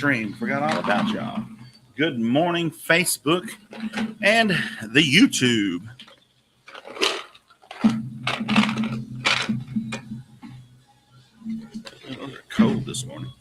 stream. Forgot all about y'all. Good morning, Facebook and the YouTube. Those are cold this morning.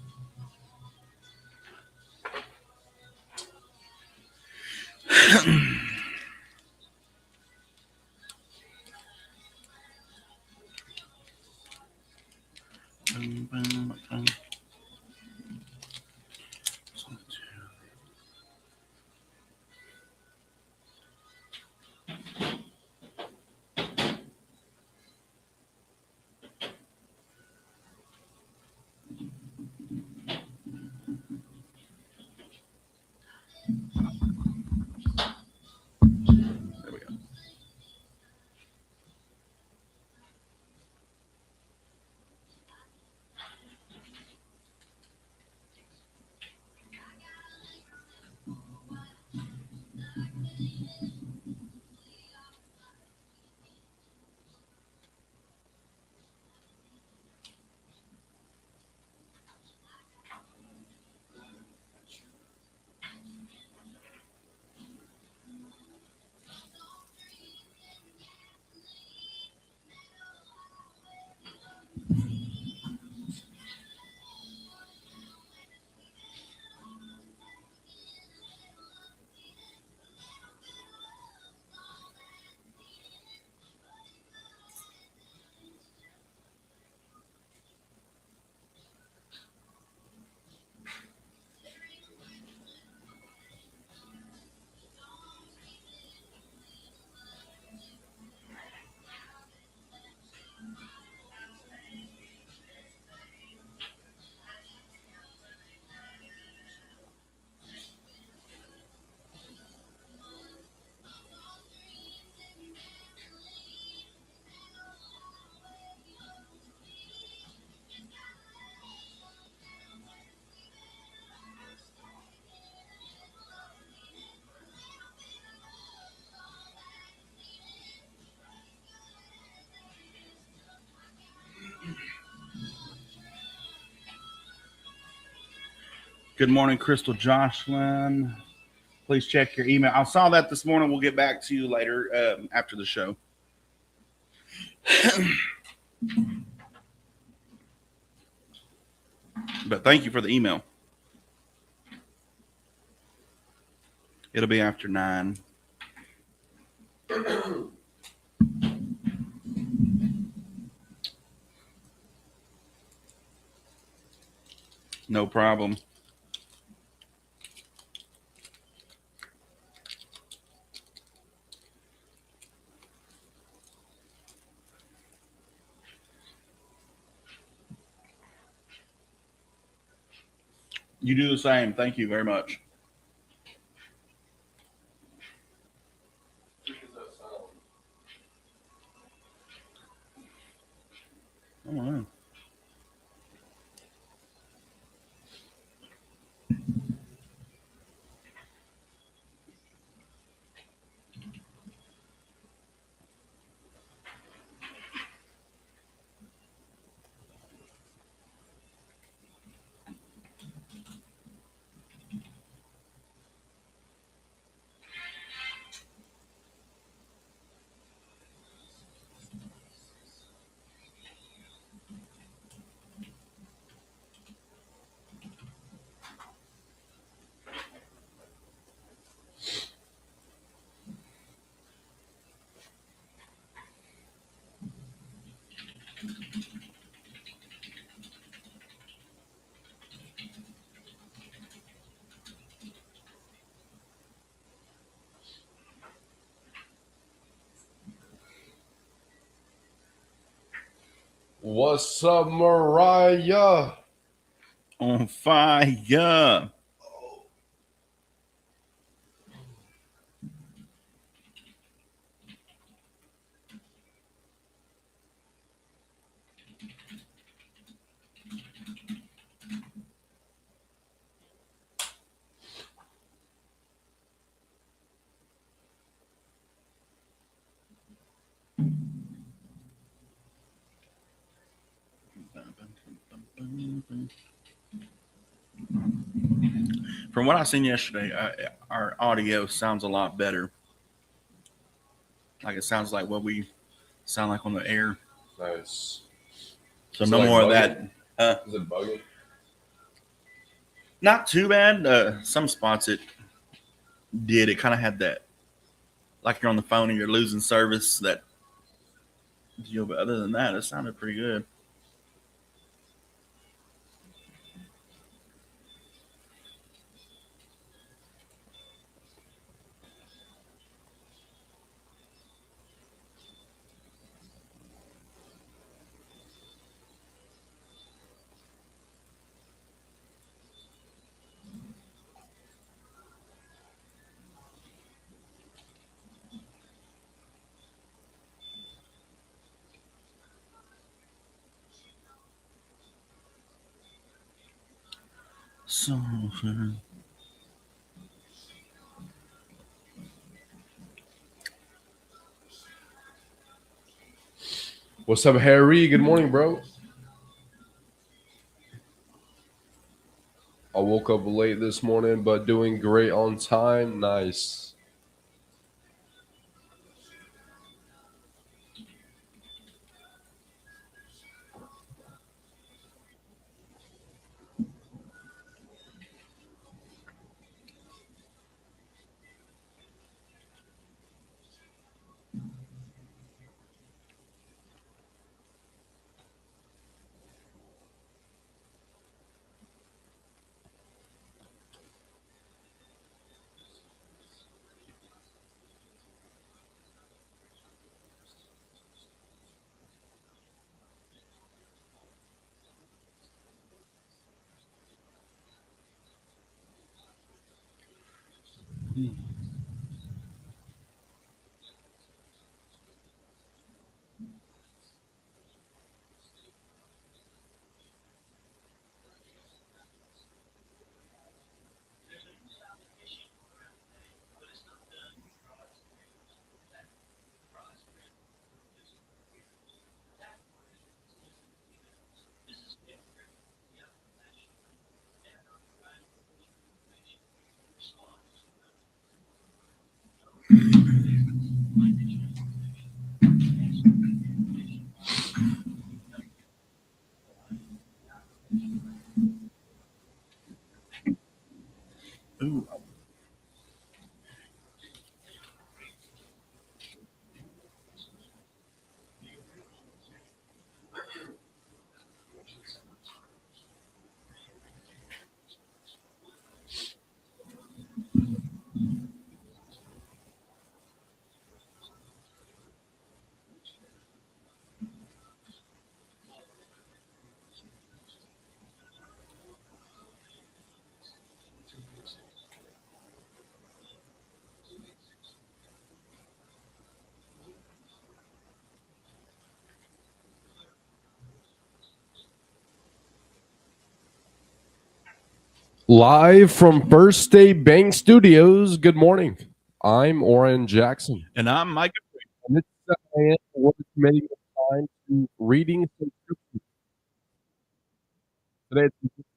There we go. Good morning, Crystal Jocelyn. Please check your email. I saw that this morning. We'll get back to you later after the show. But thank you for the email. It'll be after 9. No problem. You do the same. Thank you very much. Oh, wow. What's up, Mariah? On fire. From what I seen yesterday, our audio sounds a lot better. Like it sounds like what we sound like on the air. Nice. So Is it no like more of bugging? that. Is it bugging? Not too bad. Some spots it did. It kind of had that, like you're on the phone and you're losing service. That deal, but other than that, it sounded pretty good. So. What's up, Harry? Good morning, bro. I woke up late this morning, but doing great on time. Nice. Ooh. Live from First State Bank Studios. Good morning. I'm Oran Jackson. And I'm Micah. And this is I am committing time to reading some scripture. Today,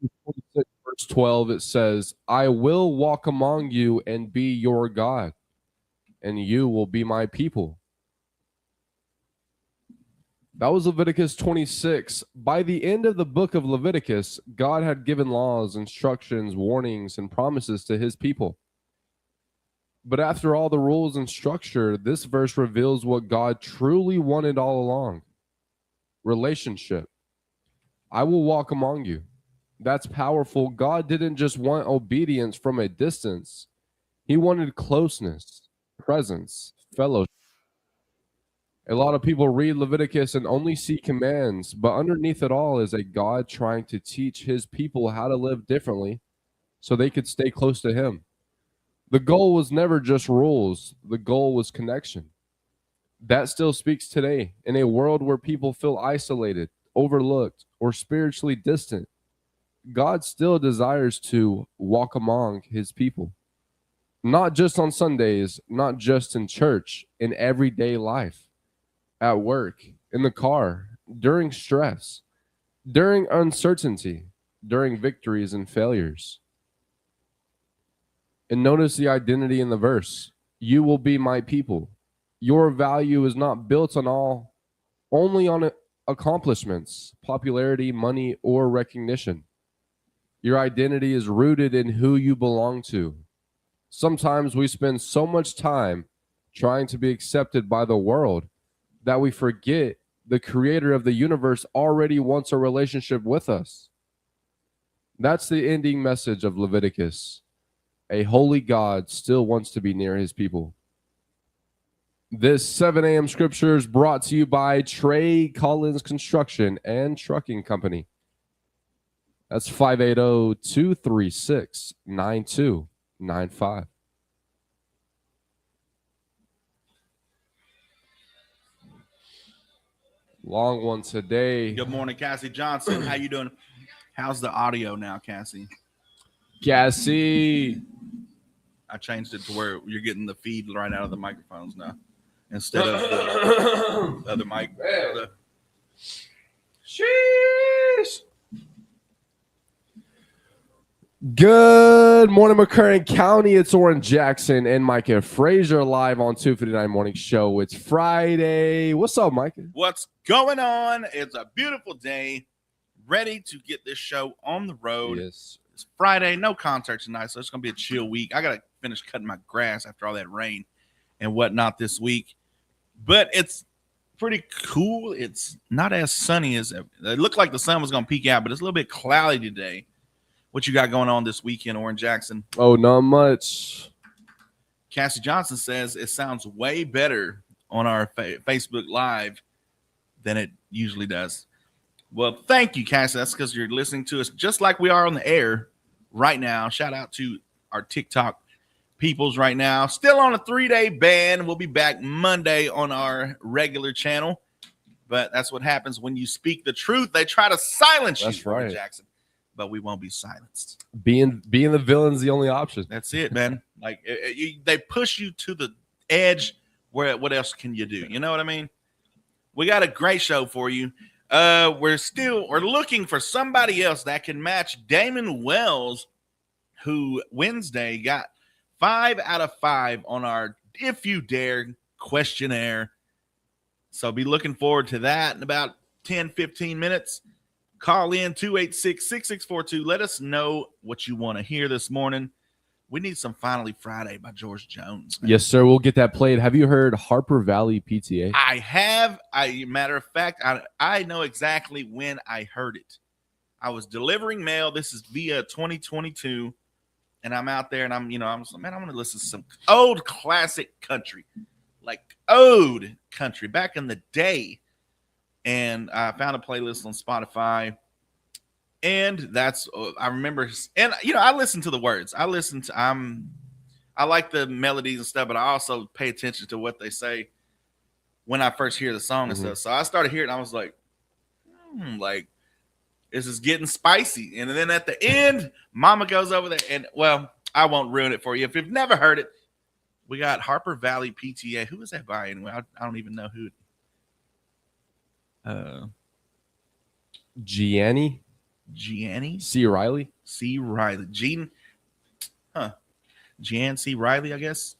it's 26, verse 12. It says, I will walk among you and be your God, and you will be my people. That was Leviticus 26. By the end of the book of Leviticus, God had given laws, instructions, warnings, and promises to his people. But after all the rules and structure, this verse reveals what God truly wanted all along: relationship. I will walk among you. That's powerful. God didn't just want obedience from a distance, he wanted closeness, presence, fellowship. A lot of people read Leviticus and only see commands, but underneath it all is a God trying to teach his people how to live differently so they could stay close to him. The goal was never just rules, the goal was connection. That still speaks today in a world where people feel isolated, overlooked, or spiritually distant. God still desires to walk among his people, not just on Sundays, not just in church, in everyday life, at work, in the car, during stress, during uncertainty, during victories and failures. And notice the identity in the verse. You will be my people. Your value is not built only on accomplishments, popularity, money, or recognition. Your identity is rooted in who you belong to. Sometimes we spend so much time trying to be accepted by the world that we forget the creator of the universe already wants a relationship with us. That's the ending message of Leviticus. A holy God still wants to be near his people. This 7 a.m. scripture is brought to you by Trey Collins Construction and Trucking Company. That's 580-236-9295. Long one today. Good morning, Cassie Johnson. How you doing? How's the audio now, Cassie? Cassie. I changed it to where you're getting the feed right out of the microphones now instead of the other mic. Sheesh. Good morning, McCurran County. It's Oran Jackson and Micah Frazier live on 259 Morning Show. It's Friday. What's up, Micah? What's going on? It's a beautiful day. Ready to get this show on the road. Yes. It's Friday. No concert tonight, so it's going to be a chill week. I got to finish cutting my grass after all that rain and whatnot this week. But it's pretty cool. It's not as sunny as it looked like the sun was going to peek out, but it's a little bit cloudy today. What you got going on this weekend, Oran Jackson? Oh, not much. Cassie Johnson says it sounds way better on our Facebook Live than it usually does. Well, thank you, Cassie. That's because you're listening to us just like we are on the air right now. Shout out to our TikTok peoples right now. Still on a 3-day ban. We'll be back Monday on our regular channel. But that's what happens when you speak the truth. They try to silence you, right, Jackson. But we won't be silenced. Being the villain's the only option. That's it, man. Like they push you to the edge. Where what else can you do? You know what I mean? We got a great show for you. We're looking for somebody else that can match Damon Wells, who Wednesday got 5 out of 5 on our If You Dare questionnaire. So be looking forward to that in about 10-15 minutes. Call in 286-6642. Let us know what you want to hear this morning. We need some Finally Friday by George Jones. Man. Yes, sir. We'll get that played. Have you heard Harper Valley PTA? I have. Matter of fact, I know exactly when I heard it. I was delivering mail. This is via 2022. And I'm out there and I'm like, man, I'm going to listen to some old classic country. Like old country back in the day. And I found a playlist on Spotify. And that's, I remember, and I listen to the words. I like the melodies and stuff, but I also pay attention to what they say when I first hear the song and stuff. So I started hearing, I was like, like this is getting spicy. And then at the end, Mama goes over there, and well, I won't ruin it for you if you've never heard it. We got Harper Valley PTA. Who is that by anyway? I don't even know who. Gianni C. Riley. Jan C. Riley, I guess.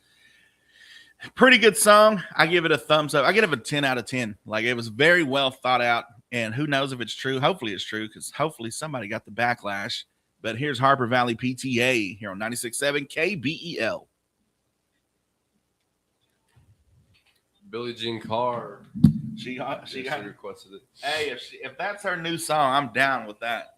Pretty good song. I give it a thumbs up. I give it a 10 out of 10. Like, it was very well thought out, and who knows if it's true. Hopefully it's true, because hopefully somebody got the backlash. But here's Harper Valley PTA here on 96.7 KBEL. Billie Jean Carr. She requested it. Hey, if that's her new song, I'm down with that.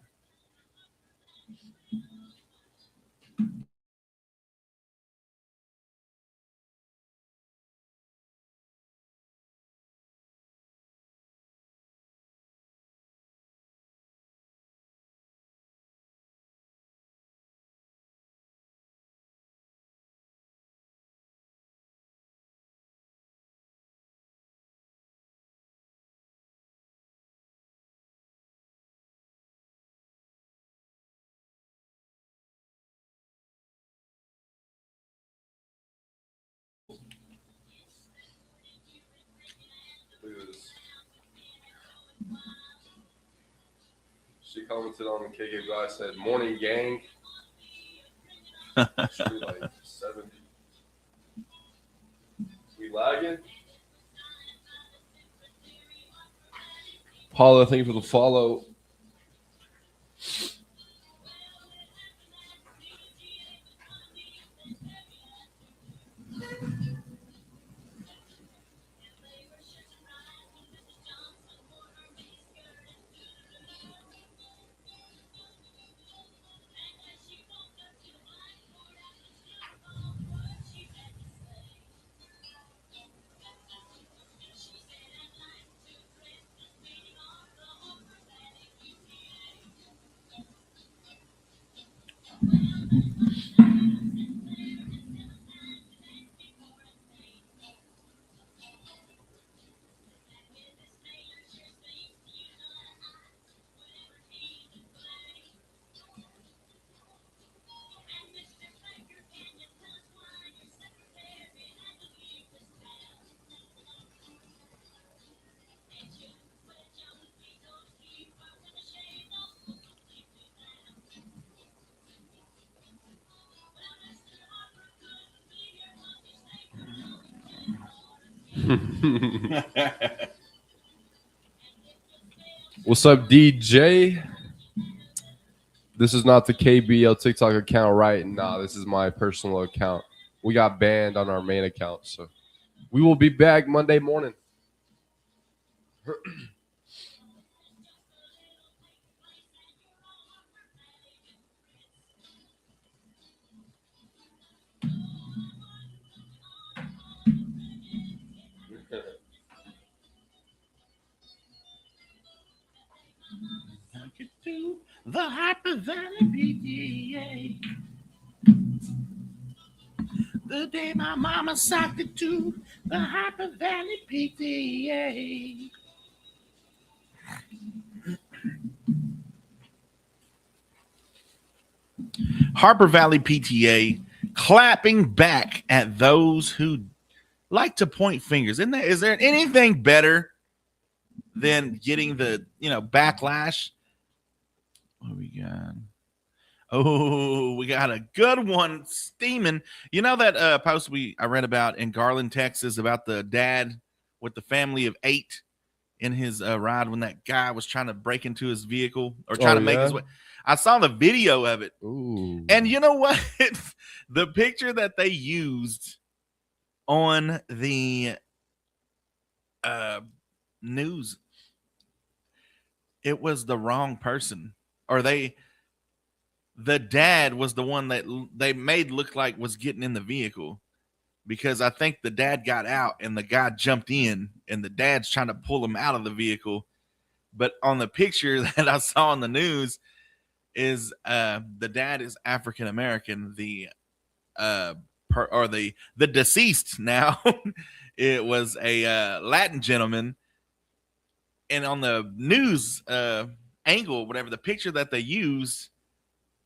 She commented on the KK Guy, said, "Morning gang." Should be like 70. We lagging? Paula, thank you for the follow. What's up, DJ? This is not the KBL TikTok account, right? Nah, this is my personal account. We got banned on our main account, so we will be back Monday morning. The Hyper Valley PTA. The day my mama socked it to the Hyper Valley PTA. Harper Valley PTA clapping back at those who like to point fingers. Is there anything better than getting the backlash? What we got? Oh, we got a good one steaming. You know that post I read about in Garland, Texas, about the dad with the family of 8 in his ride when that guy was trying to break into his vehicle or trying to make his way. I saw the video of it. Ooh. And you know what? The picture that they used on the news, it was the wrong person. Or the dad was the one that they made look like was getting in the vehicle, because I think the dad got out and the guy jumped in and the dad's trying to pull him out of the vehicle. But on the picture that I saw on the news is the dad is African American. The deceased now it was a Latin gentleman, and on the news angle, whatever the picture that they used,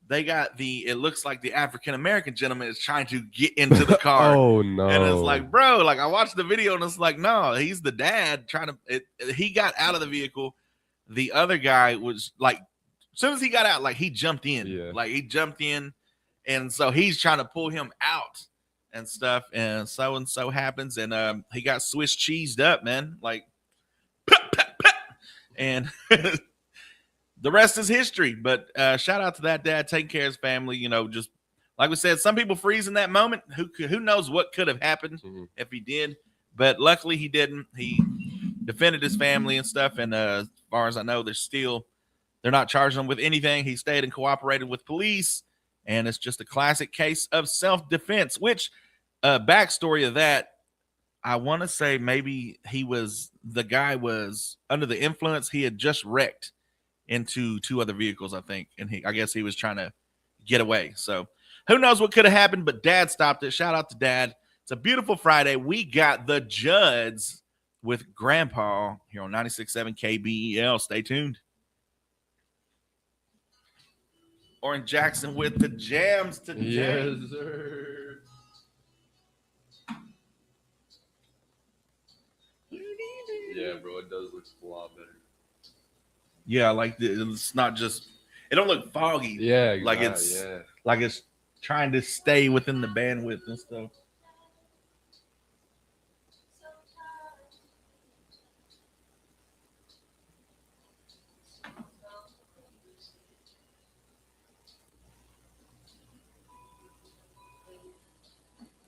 they got it looks like the African American gentleman is trying to get into the car. Oh no! And it's like, bro, like I watched the video and it's like, no, he's the dad trying to. He got out of the vehicle. The other guy was like, as soon as he got out, like he jumped in, and so he's trying to pull him out and stuff, and so happens, and he got Swiss cheesed up, man, like, and. The rest is history, but shout out to that dad taking care of his family. Just like we said, some people freeze in that moment. Who knows what could have happened if he did, but luckily he didn't. He defended his family and stuff, and as far as I know, they're not charging him with anything. He stayed and cooperated with police, and it's just a classic case of self-defense, which backstory of that, I want to say maybe the guy was under the influence. He had just wrecked into 2 other vehicles, I think, and I guess he was trying to get away. So who knows what could have happened, but dad stopped it. Shout out to dad. It's a beautiful Friday. We got the Judds with Grandpa here on 96.7 KBEL. Stay tuned. Oran Jackson with the jams today. Yes, sir. Yeah, bro, it does look a lot better. Yeah, like it's not just. It don't look foggy. Yeah, like it's trying to stay within the bandwidth and stuff.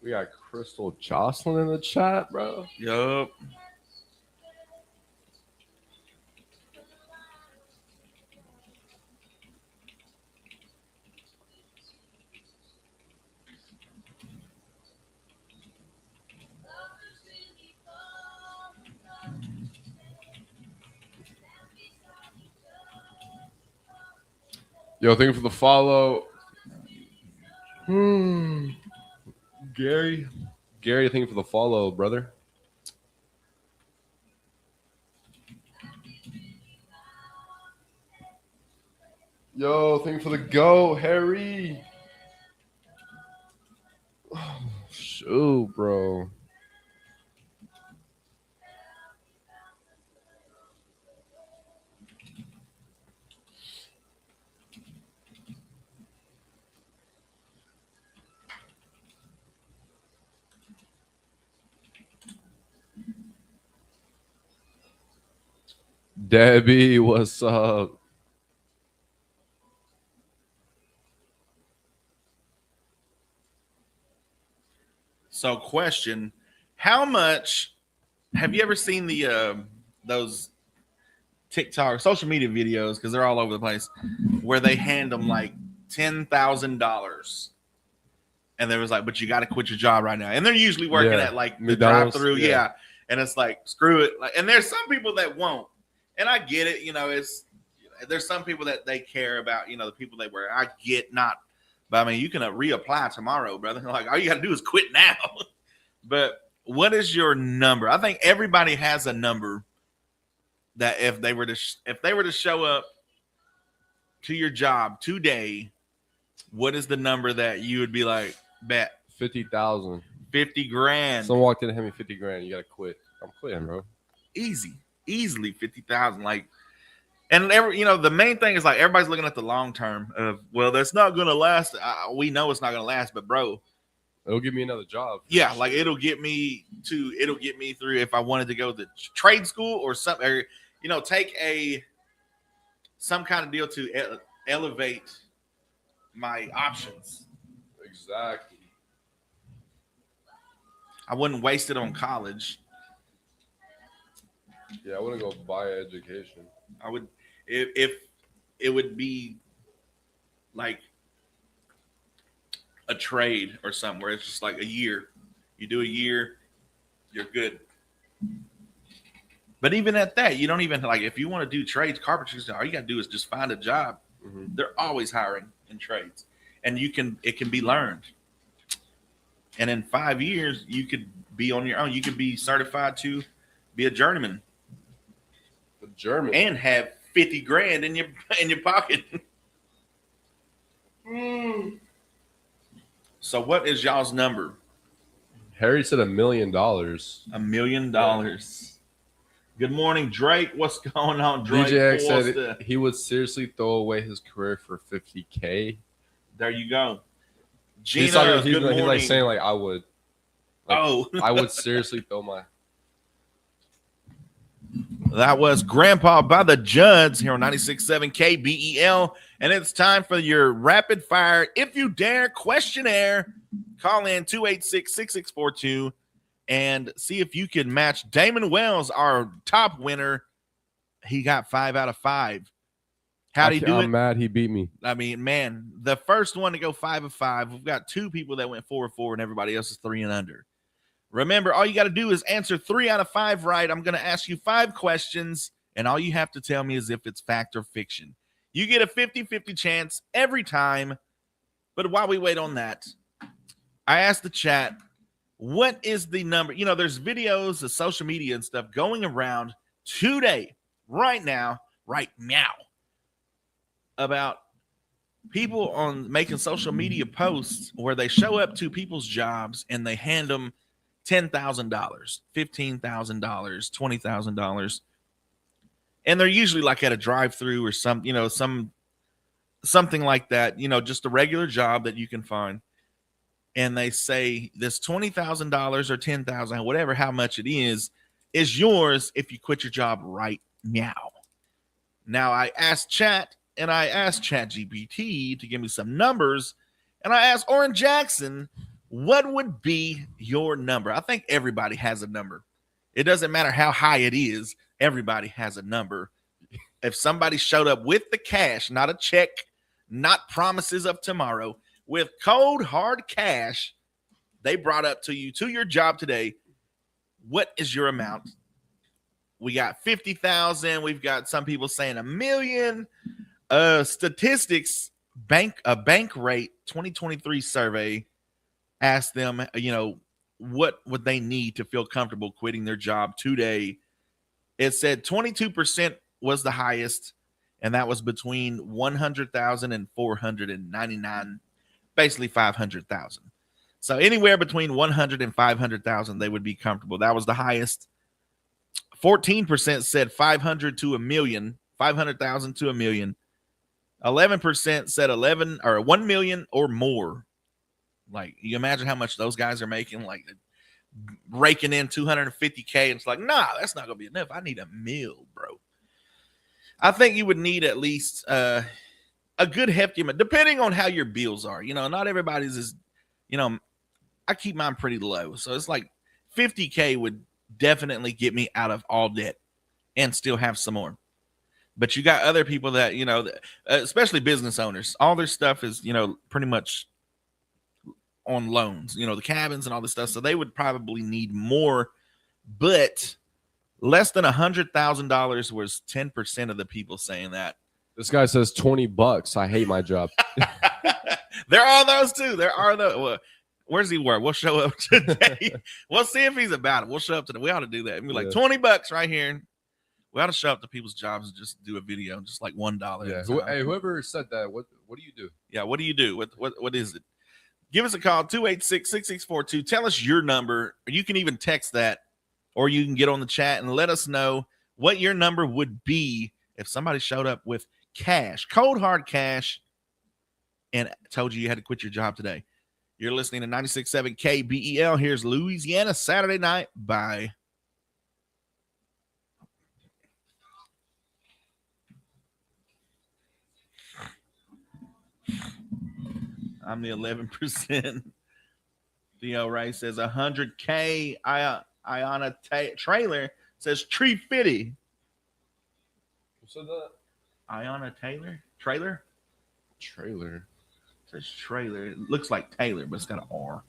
We got Crystal Jocelyn in the chat, bro. Yup. Yo, thank you for the follow. Gary, thank you for the follow, brother. Yo, thank you for the go, Harry. Oh, shoot, bro. Debbie, what's up? So, question: how much have you ever seen the those TikTok social media videos, because they're all over the place, where they hand them like $10,000, and there was like, but you got to quit your job right now, and they're usually working at like the drive-through, yeah. And it's like, screw it. Like, and there's some people that won't, and I get it. You know, there's some people that they care about. You know, the people they work. I get not. But I mean, you can reapply tomorrow, brother. Like, all you got to do is quit now. But what is your number? I think everybody has a number that if they were to show up to your job today, what is the number that you would be like, bet? 50,000. 50 grand. Someone walked in and handed me 50 grand. You got to quit. I'm quitting, bro. Easily 50,000. Like, and the main thing is like everybody's looking at the long term of, well, that's not going to last. We know it's not going to last, but bro, it'll give me another job. Yeah, like it'll get me through if I wanted to go to trade school or something, or take some kind of deal to elevate my options. Exactly. I wouldn't waste it on college. Yeah, I wouldn't go buy education. I would. If it would be like a trade or something where it's just like a year, you do a year, you're good. But even at that, you don't even like, if you want to do trades, carpentry, all you got to do is just find a job. Mm-hmm. They're always hiring in trades, and it can be learned. And in 5 years, you could be on your own. You could be certified to be a journeyman. And have 50 grand in your pocket. So what is y'all's number? Harry said $1 million. $1 million. Good morning, Drake. What's going on, Drake? DJ X said he would seriously throw away his career for $50K. There you go. Gina, he's like saying like I would. Like, I would seriously throw my. That was Grandpa by the Judds here on 96.7 KBEL. And it's time for your rapid fire, if you dare, questionnaire. Call in 286-6642 and see if you can match Damon Wells, our top winner. He got 5 out of 5. How'd he do it? I'm mad he beat me. I mean, man, the first one to go 5 of 5. We've got 2 people that went 4 of 4, and everybody else is 3 and under. Remember, all you got to do is answer 3 out of 5 right. I'm going to ask you 5 questions, and all you have to tell me is if it's fact or fiction. You get a 50-50 chance every time. But while we wait on that, I asked the chat, what is the number? There's videos of social media and stuff going around today, right now, about people on making social media posts where they show up to people's jobs and they hand them $10,000, $15,000, $20,000. And they're usually like at a drive-through or something like that, just a regular job that you can find. and they say this $20,000 or $10,000, whatever, how much it is yours if you quit your job right now. Now I asked Chat and I asked ChatGPT to give me some numbers, and I asked Oran Jackson, what would be your number? I think everybody has a number. It doesn't matter how high it is. Everybody has a number. If somebody showed up with the cash, not a check, not promises of tomorrow, with cold hard cash, they brought up to you to your job today, what is your amount? We got 50,000. We've got some people saying $1 million. Statistics, a bank rate 2023 survey asked them, what would they need to feel comfortable quitting their job today? It said 22% was the highest, and that was between 100,000 and 499, basically 500,000. So anywhere between 100 and 500,000, they would be comfortable. That was the highest. 14% said 500 to a million, 500,000 to a million. 11% said 1 million or more. Like, you imagine how much those guys are making, like raking in 250K. And it's like, nah, that's not going to be enough. I need $1 million, bro. I think you would need at least a good hefty amount, depending on how your bills are. Not everybody's is, I keep mine pretty low. So it's like 50K would definitely get me out of all debt and still have some more. But you got other people that, especially business owners, all their stuff is, pretty much on loans, the cabins and all this stuff. So they would probably need more, but less than $100,000 was 10% of the people saying that. This guy says $20. I hate my job. There are those too. There are those. Well, where's he work? We'll show up today. We'll see if he's about it. We'll show up today. We ought to do that. And be like $20 right here. We ought to show up to people's jobs and just do a video, just like $1. Yeah. Hey, whoever said that, what do you do? Yeah, what do you do? What is it? Give us a call, 286-6642. Tell us your number. Or you can even text that, or you can get on the chat and let us know what your number would be if somebody showed up with cash, cold hard cash, and told you had to quit your job today. You're listening to 96.7 KBEL. Here's Louisiana Saturday Night. Bye. I'm the 11%. Theo Ray says 100K. Iona Trailer says tree fitty. Who said that? Iona Trailer? Trailer. It says trailer. It looks like Taylor, but it's got an R.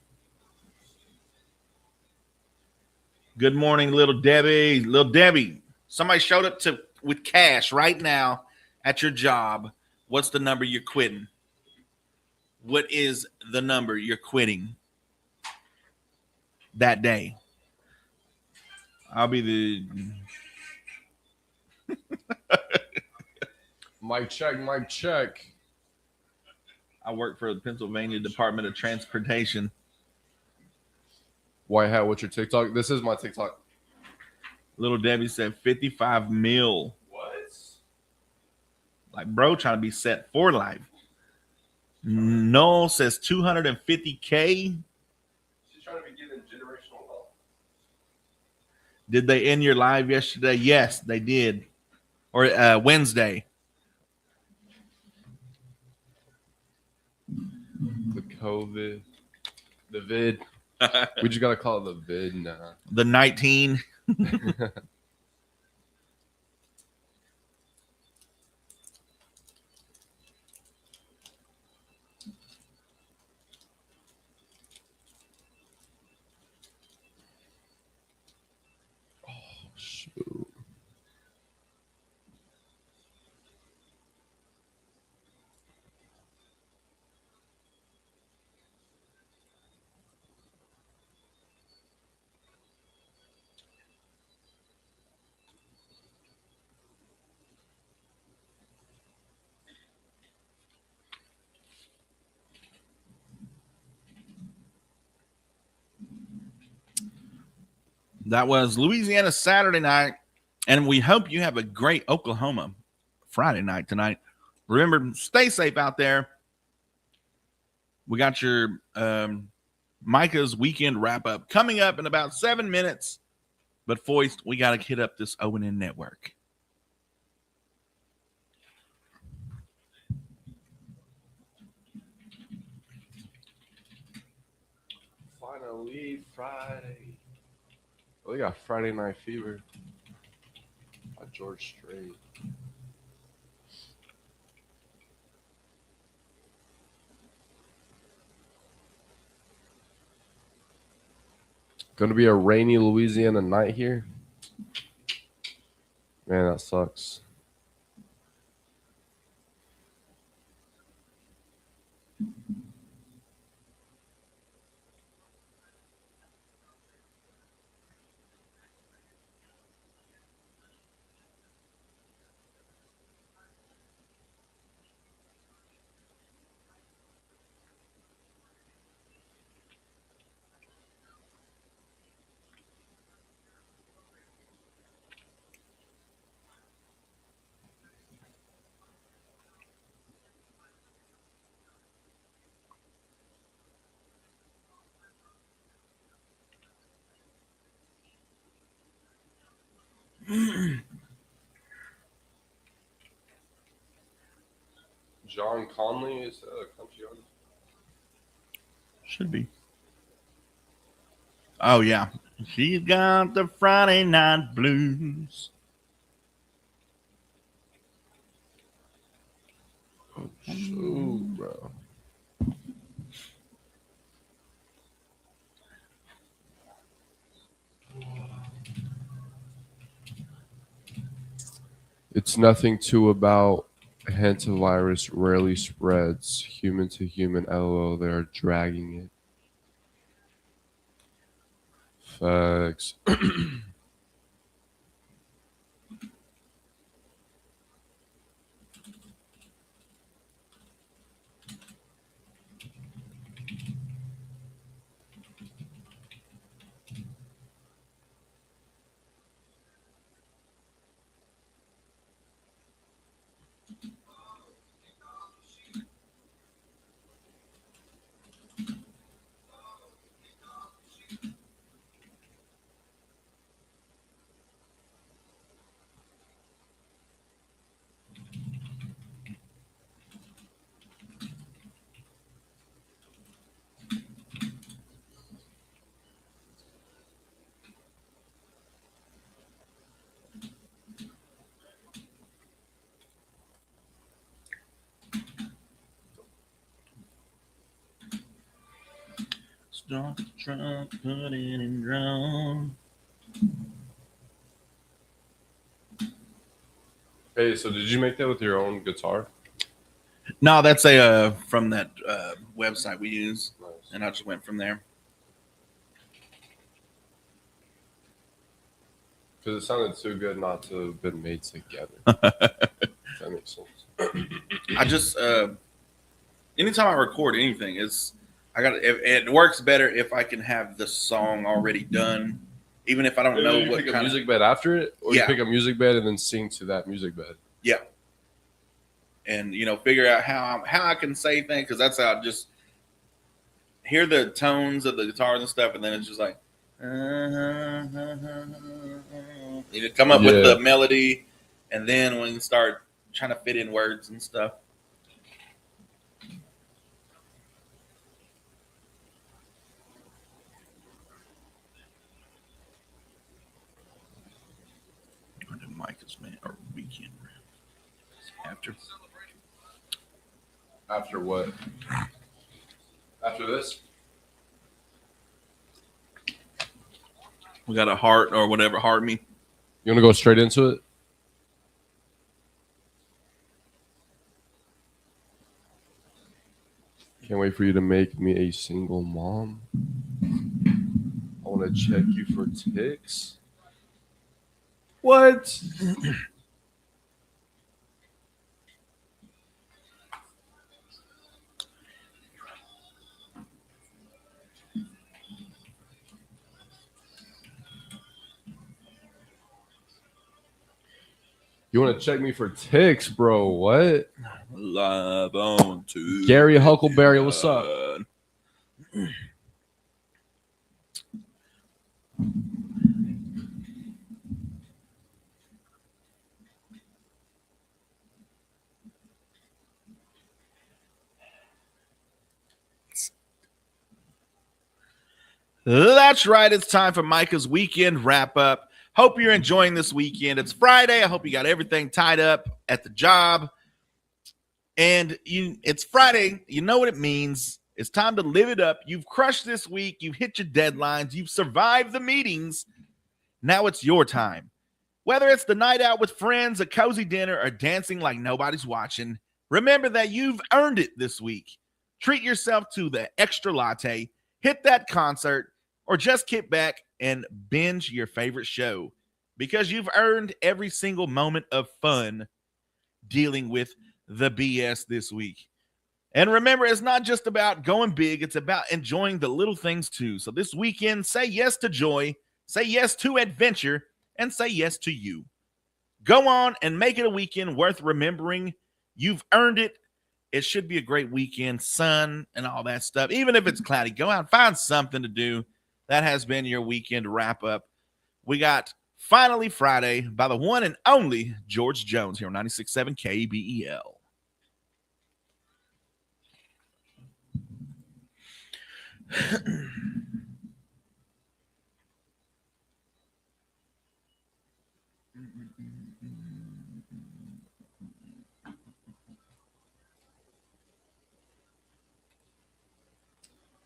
Good morning, little Debbie. Little Debbie, somebody showed up with cash right now at your job. What's the number you're quitting? What is the number you're quitting that day? I'll be the Mic check. I work for the Pennsylvania Department of Transportation. White Hat, what's your TikTok? This is my TikTok. Little Debbie said 55 mil. What? Like, bro, trying to be set for life. Noel says 250K. She's trying to be given generational wealth. Did they end your live yesterday? Yes, they did. Or Wednesday. The COVID. The vid. We just got to call it the vid now. The 19. That was Louisiana Saturday night, and we hope you have a great Oklahoma Friday night tonight. Remember, stay safe out there. We got your Micah's weekend wrap up coming up in about 7 minutes. But Foist, we got to hit up this O&N network. Finally, Friday. Oh, they got Friday Night Fever by George Strait. Going to be a rainy Louisiana night here. Man, that sucks. John Conley is a country artist. Should be. Oh, yeah. She's got the Friday night blues. Oh, shoot, bro. It's nothing too about hantavirus rarely spreads human to human. LOL, they are dragging it. Facts. Start the truck, put it in drum. Hey, so did you make that with your own guitar? No, that's a from that website we use, Nice. and I just went from there. Because it sounded too good not to have been made together. That makes sense. I just anytime I record anything, it works better if I can have the song already done, even if I don't know you what pick kind a music bed after it, or Yeah. you pick a music bed and then sing to that music bed. Yeah, and figure out how I can say things, because that's how I just hear the tones of the guitars and stuff, and then it's just like you come up with the melody, and then when you start trying to fit in words and stuff. Micah's man or weekend After what? After this? We got a heart or whatever. Heart me. You want to go straight into it? Can't wait for you to make me a single mom. I want to check you for ticks. What? You want to check me for ticks, bro? What? Live on to Gary Huckleberry, what's up? That's right. It's time for Micah's weekend wrap up. Hope you're enjoying this weekend. It's Friday. I hope you got everything tied up at the job. And it's Friday. You know what it means. It's time to live it up. You've crushed this week. You've hit your deadlines. You've survived the meetings. Now it's your time. Whether it's the night out with friends, a cozy dinner, or dancing like nobody's watching, remember that you've earned it this week. Treat yourself to the extra latte, hit that concert, or just kick back and binge your favorite show, because you've earned every single moment of fun dealing with the BS this week. And remember, it's not just about going big, it's about enjoying the little things too. So this weekend, say yes to joy, say yes to adventure, and say yes to you. Go on and make it a weekend worth remembering. You've earned it. It should be a great weekend, sun and all that stuff. Even if it's cloudy, go out and find something to do. That has been your weekend wrap up. We got Finally Friday by the one and only George Jones here on 96.7 KBEL.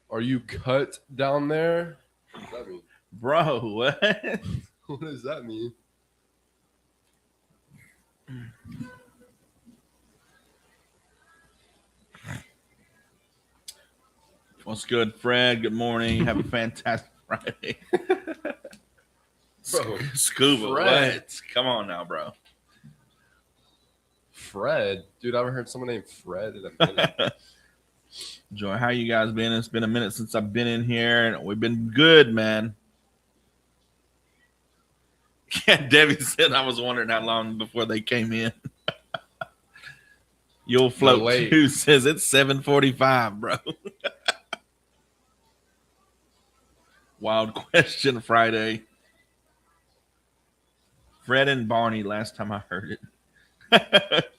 Are you cut down there? What does that mean? Bro, what? What does that mean? What's good, Fred? Good morning. Have a fantastic Friday. Bro, Scuba, Fred. what? Come on now, bro. Fred. Dude, I haven't heard someone named Fred in a minute. Joy, how you guys been? It's been a minute since I've been in here, and we've been good, man. Yeah, Debbie said I was wondering how long before they came in. You'll float too says it's 7:45, bro. Wild question Friday. Fred and Barney last time I heard it.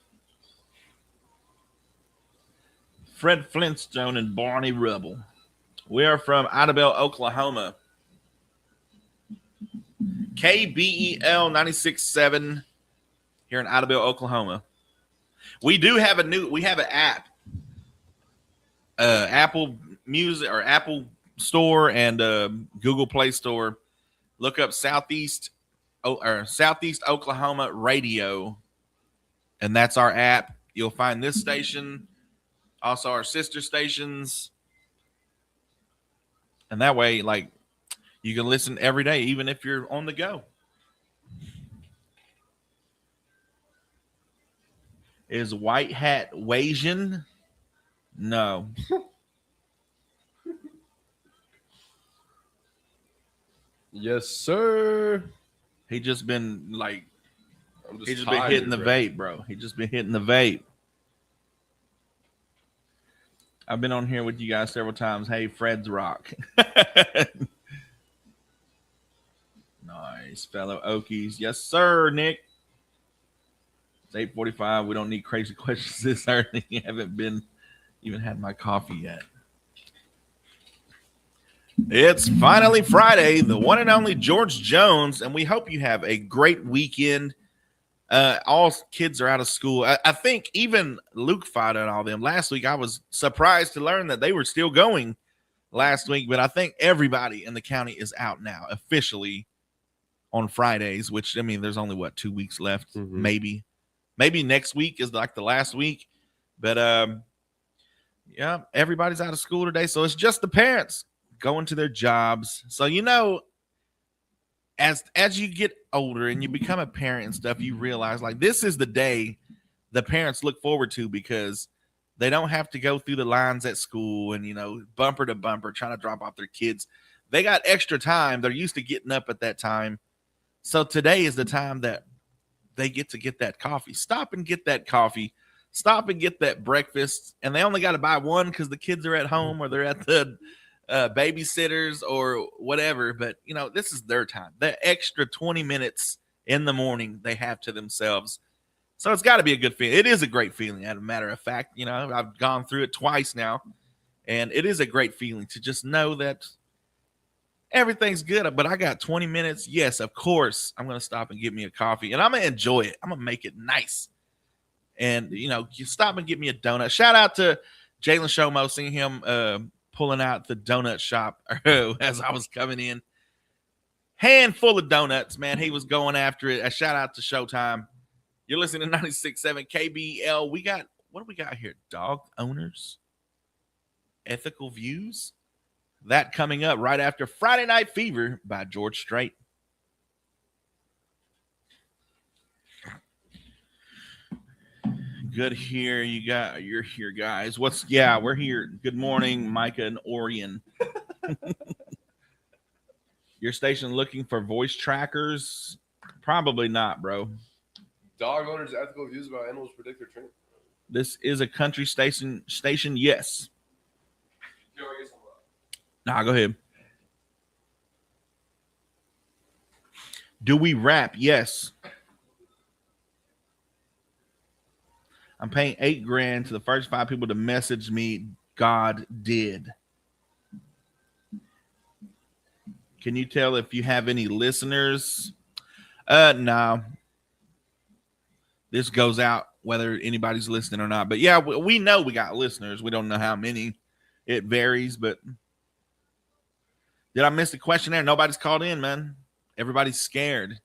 Fred Flintstone and Barney Rubble. We are from Idabel, Oklahoma. KBEL 96.7 here in Idabel, Oklahoma. We do have an app. Apple Music or Apple Store and Google Play Store. Look up Southeast Oklahoma Radio, and that's our app. You'll find this station, also our sister stations, and that way, like, you can listen every day, even if you're on the go. Is White Hat Wasian? No. Yes, sir. He just been like, He's just been hitting the vape, bro. He just been hitting the vape. I've been on here with you guys several times. Hey, Fred's rock. Nice, fellow Okies. Yes, sir, Nick. It's 8:45. We don't need crazy questions this early. You haven't even had my coffee yet. It's finally Friday, the one and only George Jones, and we hope you have a great weekend. All kids are out of school. I think even Luke Fada and all them last week, I was surprised to learn that they were still going last week, but I think everybody in the county is out now officially on Fridays, which, I mean, there's only, 2 weeks left, maybe next week is like the last week, but yeah, everybody's out of school today, so it's just the parents going to their jobs. So, as you get older and you become a parent and stuff, you realize, like, this is the day the parents look forward to, because they don't have to go through the lines at school and, bumper to bumper trying to drop off their kids. They got extra time. They're used to getting up at that time. So today is the time that they get to get that coffee. Stop and get that coffee. Stop and get that breakfast. And they only got to buy one because the kids are at home or they're at the babysitters or whatever. But, this is their time. The extra 20 minutes in the morning they have to themselves. So it's got to be a good feeling. It is a great feeling, as a matter of fact. I've gone through it twice now. And it is a great feeling to just know that Everything's good, but I got 20 minutes. Yes, of course. I'm going to stop and get me a coffee, and I'm going to enjoy it. I'm going to make it nice. And, you stop and get me a donut. Shout out to Jalen Shomo, seeing him pulling out the donut shop as I was coming in. Handful of donuts, man. He was going after it. A shout out to Showtime. You're listening to 96.7 KBL. What do we got here? Dog owners, ethical views. That coming up right after Friday Night Fever by George Strait. Good here. You're here, guys. We're here. Good morning, Micah and Oran. Your station looking for voice trackers? Probably not, bro. Dog owners' ethical views about animals predict their training. This is a country station. Yes. Nah, go ahead. Do we rap? Yes. I'm paying $8,000 to the first 5 people to message me. God did. Can you tell if you have any listeners? No. This goes out whether anybody's listening or not. But yeah, we know we got listeners. We don't know how many. It varies, but did I miss the questionnaire? Nobody's called in, man. Everybody's scared.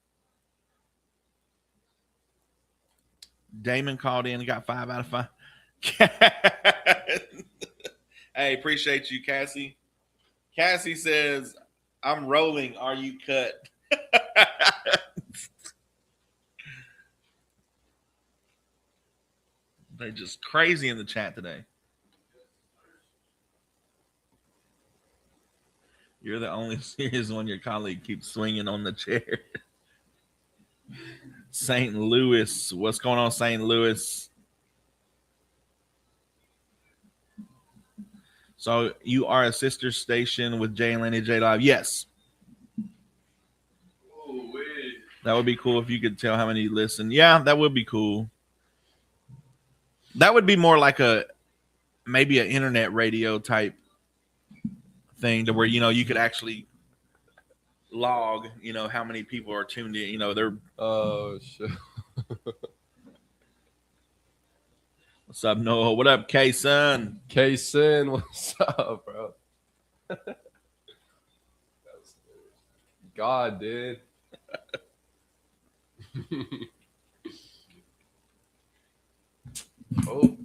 Damon called in and got 5 out of 5. Hey, appreciate you, Cassie. Cassie says, I'm rolling. Are you cut? They're just crazy in the chat today. You're the only serious one. Your colleague keeps swinging on the chair. St. Louis. What's going on, St. Louis? So you are a sister station with Jay and Lenny J Live? Yes. Oh, wait. That would be cool if you could tell how many listen. Yeah, that would be cool. That would be more like maybe an internet radio type thing to where, you could actually log, how many people are tuned in. They're. Oh, shit. What's up, Noah? What up, K-Son? K-Sin, what's up, bro? God, dude. Oh.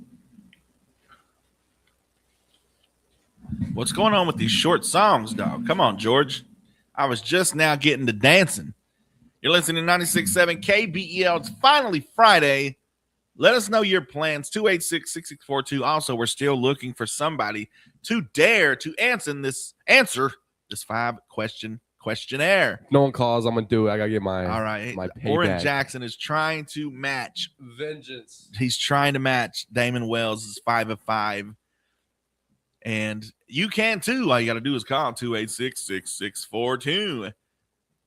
What's going on with these short songs, dog? Come on, George. I was just now getting to dancing. You're listening to 96.7 KBEL. It's finally Friday. Let us know your plans. 286-6642. Also, we're still looking for somebody to dare to answer this 5-question questionnaire. No one calls. I'm gonna do it. I gotta get my all right. My payback. Oran Jackson is trying to match. Vengeance. He's trying to match Damon Wells' 5 of 5. And you can too. All you got to do is call 286-6642.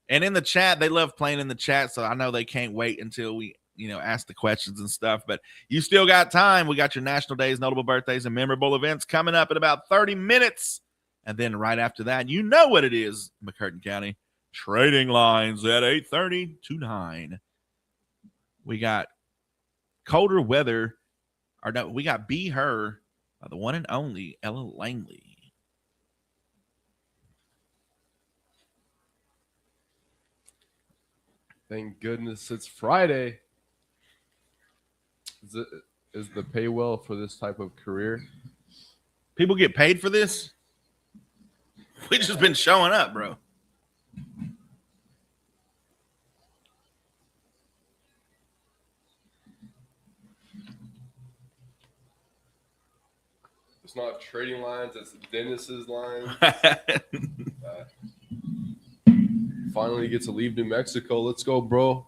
And in the chat, they love playing in the chat, so I know they can't wait until we, ask the questions and stuff. But you still got time. We got your national days, notable birthdays, and memorable events coming up in about 30 minutes. And then right after that, you know what it is, McCurtain County. Trading lines at 8:30 to 9. We got colder weather. Or no, we got Be Her by the one and only Ella Langley. Thank goodness it's Friday. Is the pay well for this type of career? People get paid for this? We just been showing up, bro. It's not trading lines, it's Dennis's lines. Finally get to leave New Mexico. Let's go, bro.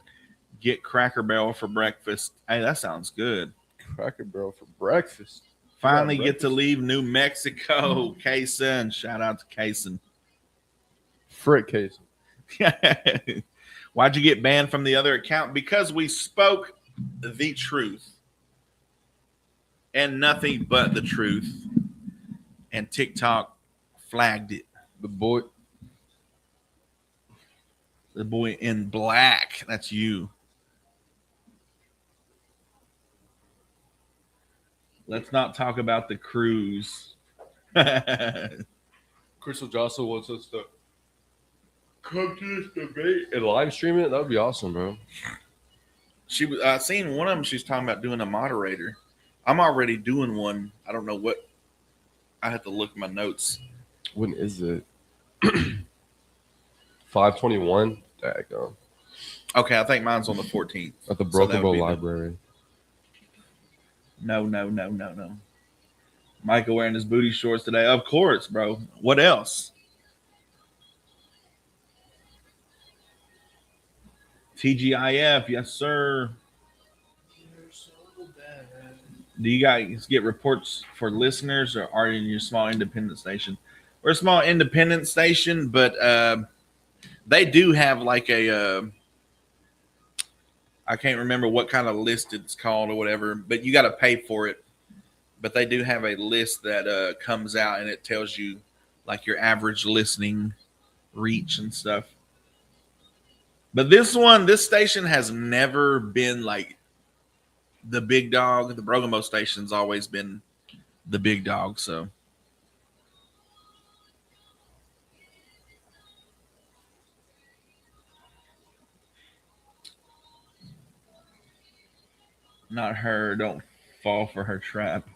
Get Cracker Barrel for breakfast. Hey, that sounds good. Cracker Barrel for breakfast. Finally get to leave New Mexico. Kaysen. Shout out to Kaysen. Frick Kaysen. Why'd you get banned from the other account? Because we spoke the truth. And nothing but the truth. And TikTok flagged it. The boy. The boy in black. That's you. Let's not talk about the cruise. Crystal Johnson wants us to come to this debate and live stream it. That would be awesome, bro. She was. I seen one of them. She's talking about doing a moderator. I'm already doing one. I don't know what. I have to look at my notes. When is it? 5/21. Daggone. Okay, I think mine's on the 14th. At the Broken Bow Library. No. Micah wearing his booty shorts today. Of course, bro. What else? TGIF, yes, sir. Do you guys get reports for listeners, or are you in your small independent station? We're a small independent station, but they do have like a I can't remember what kind of list it's called or whatever, but you got to pay for it. But they do have a list that comes out, and it tells you like your average listening reach and stuff. But this station has never been like the big dog. The Broken Bow station's always been the big dog. So not her. Don't fall for her trap.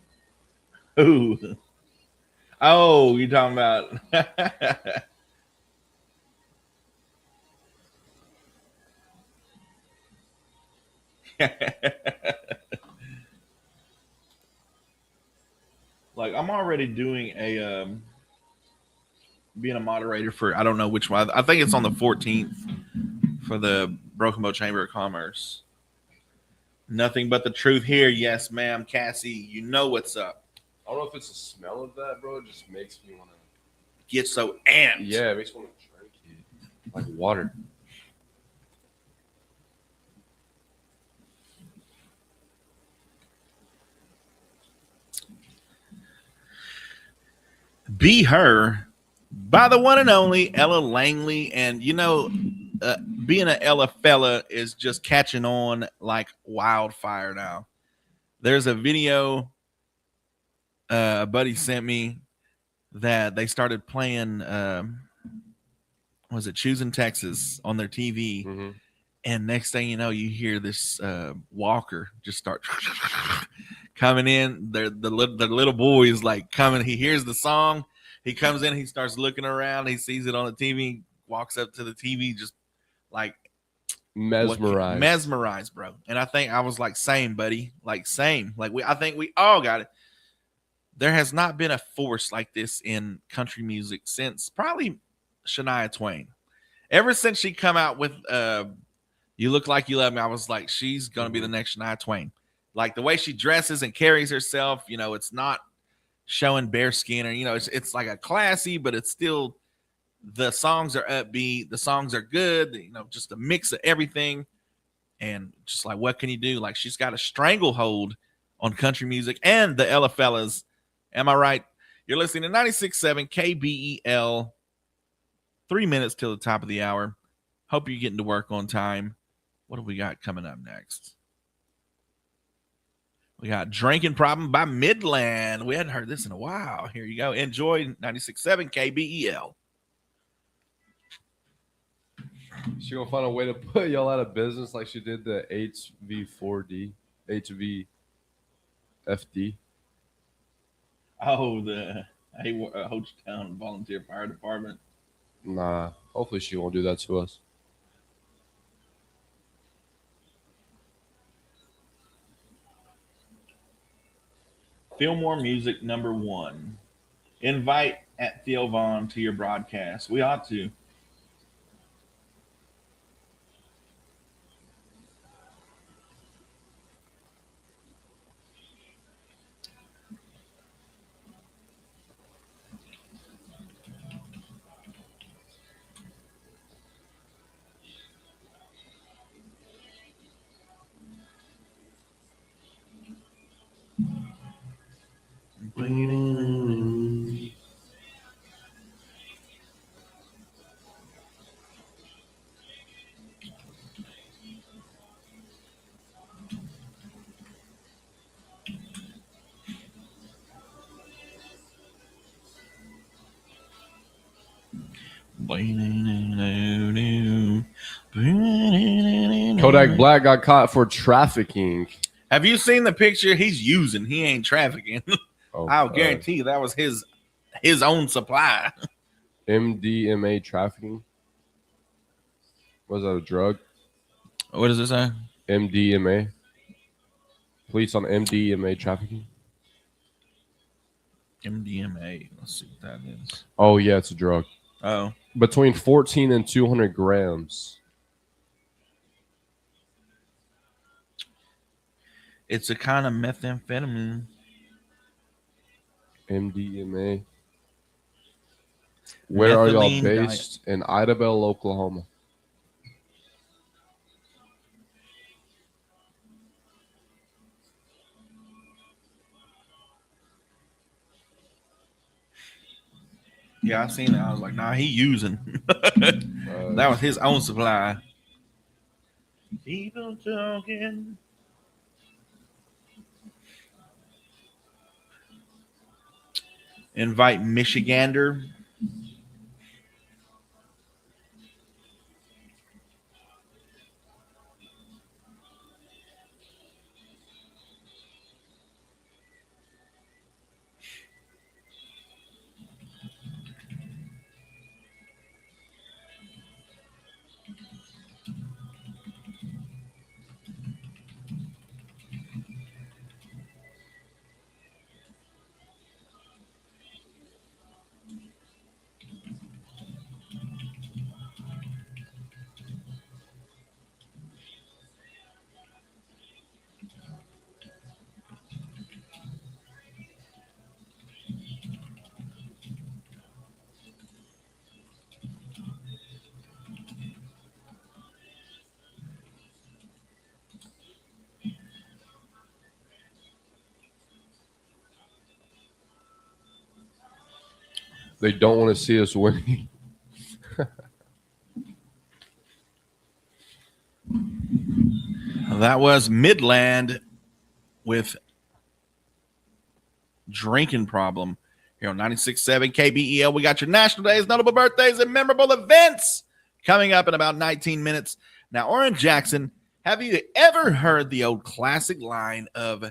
Ooh. Oh, you talking about? Like I'm already doing a being a moderator for I don't know which one. I think it's on the 14th for the Broken Bow Chamber of Commerce. Nothing but the truth here. Yes, ma'am. Cassie, you know what's up. I don't know if it's the smell of that, bro. It just makes me want to get so amped. Yeah, it makes me want to drink it. Like water. Be Her by the one and only Ella Langley. And, you know, being an Ella fella is just catching on like wildfire now. There's a video a buddy sent me that they started playing, was it Choosing Texas on their TV? Mm-hmm. And next thing you know, you hear this walker just start coming in. The little boy is like coming. He hears the song. He comes in. He starts looking around. He sees it on the TV. Walks up to the TV, just like mesmerized, bro. And I think I was like, same, buddy. Like same. Like I think we all got it. There has not been a force like this in country music since probably Shania Twain. Ever since she come out with You Look Like You Love Me, I was like, she's going to be the next Shania Twain. Like the way she dresses and carries herself, you know, it's not showing bare skin, or, you know, it's like a classy, but it's still, the songs are upbeat. The songs are good, you know, just a mix of everything. And just like, what can you do? Like, she's got a stranglehold on country music and the Ella fellas. Am I right? You're listening to 96.7 KBEL. 3 minutes till the top of the hour. Hope you're getting to work on time. What do we got coming up next? We got Drinking Problem by Midland. We hadn't heard this in a while. Here you go. Enjoy 96.7 KBEL. She gonna find a way to put y'all out of business like she did the HV4D, HVFD. Oh, the Hochtown Volunteer Fire Department. Nah, hopefully she won't do that to us. Fillmore Music #1. Invite at Theo Vaughn to your broadcast. We ought to. Kodak Black got caught for trafficking. Have you seen the picture? He's using. He ain't trafficking. Oh, I'll guarantee you that was his own supply. MDMA trafficking. Was that a drug? What does it say? MDMA. Police on MDMA trafficking. MDMA. Let's see what that is. Oh yeah, it's a drug. Oh, Between 14 and 200 grams. it's a kind of methamphetamine. MDMA. Where are y'all Methylene based? In Idabel, Oklahoma. Yeah, I seen it. I was like, nah, he using. That was his own supply. People talking. Invite Michigander. They don't want to see us winning. That was Midland with Drinking Problem here on 96.7 KBEL. We got your national days, notable birthdays, and memorable events coming up in about 19 minutes. Now, Oran Jackson, have you ever heard the old classic line of,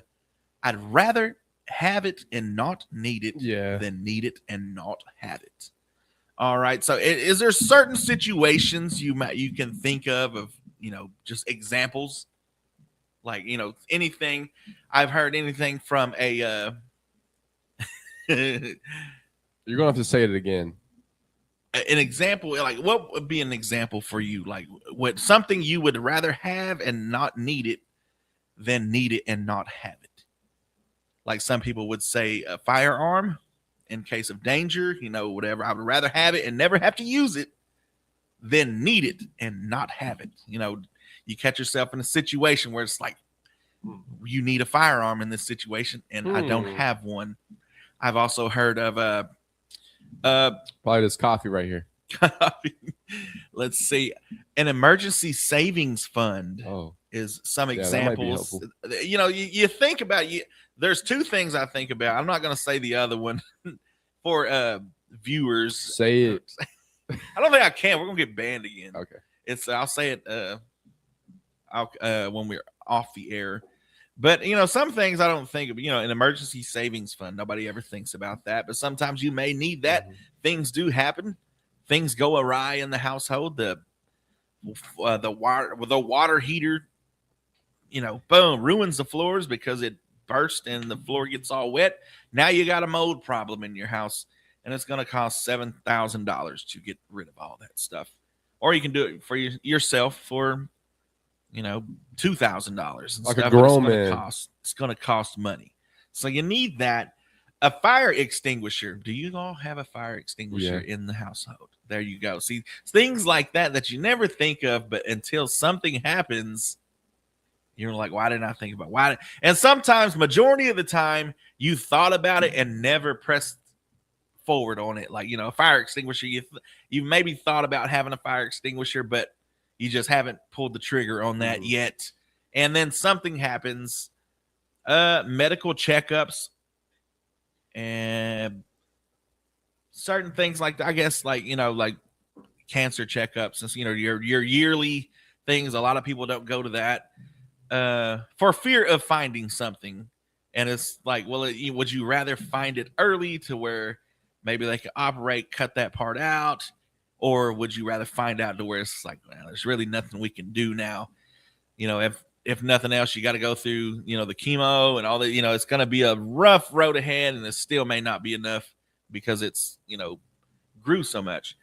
I'd rather have it and not need it than need it and not have it? All right. So is there certain situations you can think of, just examples? Like, anything. I've heard anything from a You're gonna have to say it again. An example, like what would be an example for you? Like what something you would rather have and not need it than need it and not have it. Like some people would say a firearm in case of danger, whatever. I would rather have it and never have to use it than need it and not have it. You catch yourself in a situation where it's like you need a firearm in this situation and I don't have one. I've also heard of probably this coffee right here. Let's see, an emergency savings fund is some examples. You think about there's two things I think about. I'm not going to say the other one for viewers. Say it. I don't think I can. We're gonna get banned again. Okay. I'll say it when we're off the air. But some things I don't think of. An emergency savings fund. Nobody ever thinks about that. But sometimes you may need that. Mm-hmm. Things do happen. Things go awry in the household. The water heater, boom, ruins the floors because it burst and the floor gets all wet. Now you got a mold problem in your house. And it's going to cost $7,000 to get rid of all that stuff. Or you can do it for yourself for, $2,000. Like a grown man. It's going to cost money. So you need that. A fire extinguisher. Do you all have a fire extinguisher in the household? There you go. See, things like that you never think of, but until something happens, you're like, why didn't I think about why? And sometimes, majority of the time, you thought about it and never pressed forward on it. Like, a fire extinguisher, you maybe thought about having a fire extinguisher, but you just haven't pulled the trigger on that yet. And then something happens, medical checkups and certain things like that. I guess like cancer checkups, since your yearly things. A lot of people don't go to that for fear of finding something. And it's like, well, would you rather find it early to where maybe they could operate, cut that part out, or would you rather find out to where it's like, well, there's really nothing we can do now? If nothing else, you got to go through, the chemo and all that. It's going to be a rough road ahead, and it still may not be enough because it's, grew so much.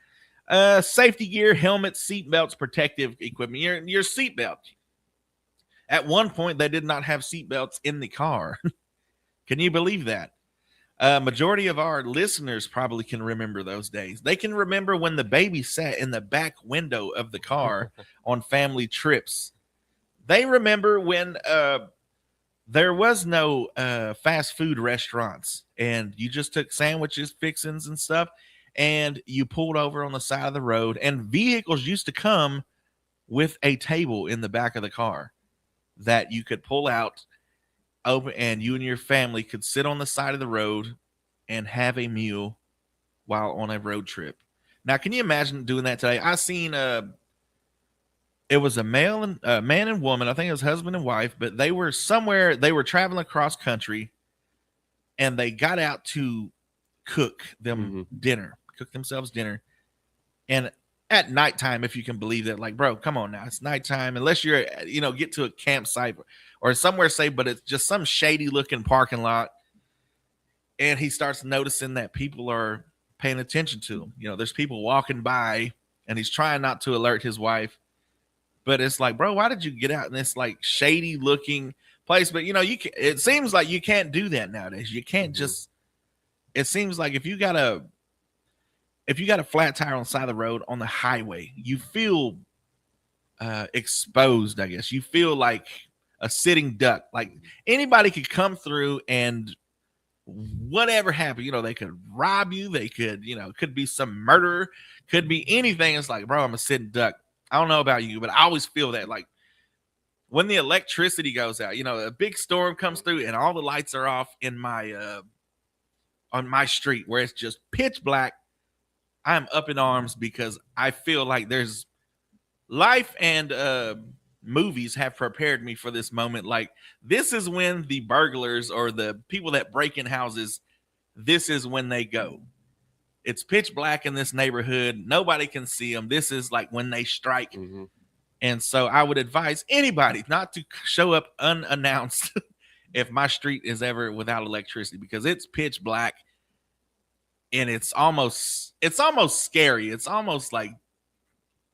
Safety gear, helmets, seat belts, protective equipment. Your seat belt. At one point, they did not have seat belts in the car. Can you believe that? Majority of our listeners probably can remember those days. They can remember when the baby sat in the back window of the car on family trips. They remember when there was no fast food restaurants, and you just took sandwiches, fixins, and stuff, and you pulled over on the side of the road, and vehicles used to come with a table in the back of the car that you could pull out, open, and you and your family could sit on the side of the road and have a meal while on a road trip. Now, can you imagine doing that today? I seen it was a man and woman. I think it was husband and wife, but they were somewhere. They were traveling across country, and they got out to cook themselves dinner. And at nighttime, if you can believe that, like, bro, come on now, it's nighttime. Unless you're, get to a campsite or somewhere safe, but it's just some shady looking parking lot. And he starts noticing that people are paying attention to him. There's people walking by, and he's trying not to alert his wife. But it's like, bro, why did you get out in this like shady looking place? But it seems like you can't do that nowadays. You can't just. It seems like if you got a flat tire on the side of the road on the highway, you feel exposed. I guess you feel like a sitting duck. Like anybody could come through and whatever happened, they could rob you. They could, could be some murder, could be anything. It's like, bro, I'm a sitting duck. I don't know about you, but I always feel that, like, when the electricity goes out, a big storm comes through and all the lights are off in my on my street where it's just pitch black. I'm up in arms because I feel like there's life and movies have prepared me for this moment. Like, this is when the burglars or the people that break in houses, this is when they go. It's pitch black in this neighborhood. Nobody can see them. This is like when they strike. Mm-hmm. And so I would advise anybody not to show up unannounced if my street is ever without electricity, because it's pitch black and it's almost scary. It's almost like,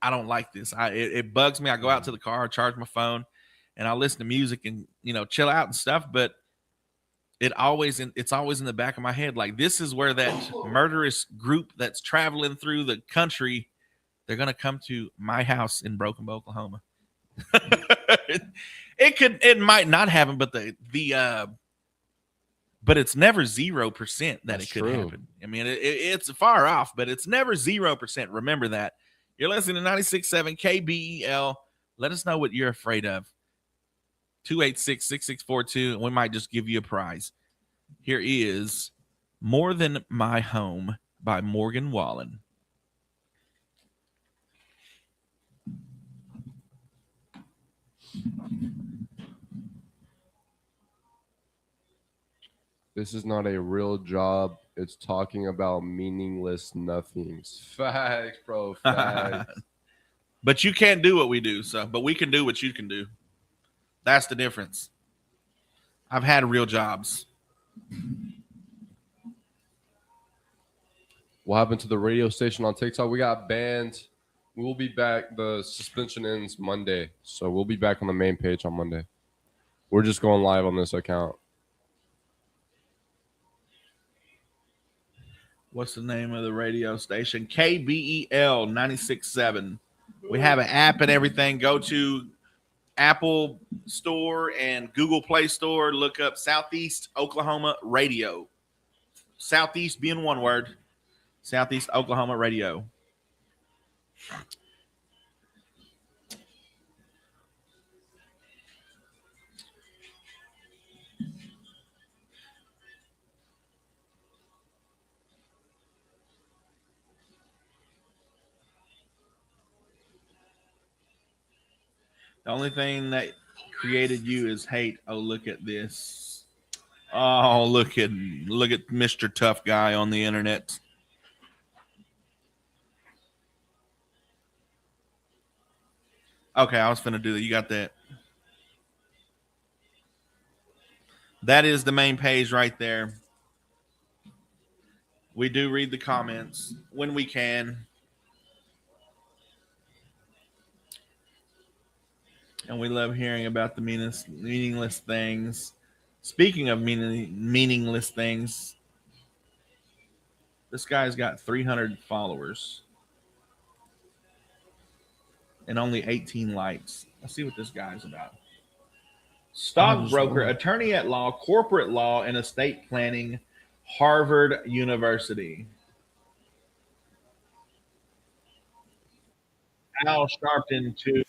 I don't like this. It bugs me. I go out to the car, charge my phone, and I listen to music and, chill out and stuff. But it's always in the back of my head. Like, this is where that murderous group that's traveling through the country, they're going to come to my house in Broken Bow, Oklahoma. It might not happen, but but it's never 0% that it could happen. I mean, it's far off, but it's never 0%. Remember that. You're listening to 96.7 KBEL. Let us know what you're afraid of. 286-6642, and we might just give you a prize. Here is More Than My Home by Morgan Wallen. This is not a real job. It's talking about meaningless nothings. Facts, bro. Facts. But you can't do what we do, but we can do what you can do. That's the difference. I've had real jobs. What happened to the radio station on TikTok? We got banned. We will be back. The suspension ends Monday, so we'll be back on the main page on Monday. We're just going live on this account. What's the name of the radio station? KBEL 96.7. We have an app and everything. Go to Apple Store and Google Play Store. Look up Southeast Oklahoma Radio. Southeast being one word. Southeast Oklahoma Radio. The only thing that created you is hate. Oh, look at this. Oh, look at Mr. Tough Guy on the internet. Okay, I was finna do that. You got that. That is the main page right there. We do read the comments when we can. And we love hearing about the meaningless things. Speaking of meaningless things, this guy's got 300 followers and only 18 likes. Let's see what this guy's about. Stockbroker, attorney at law, corporate law, and estate planning, Harvard University. Al Sharpton to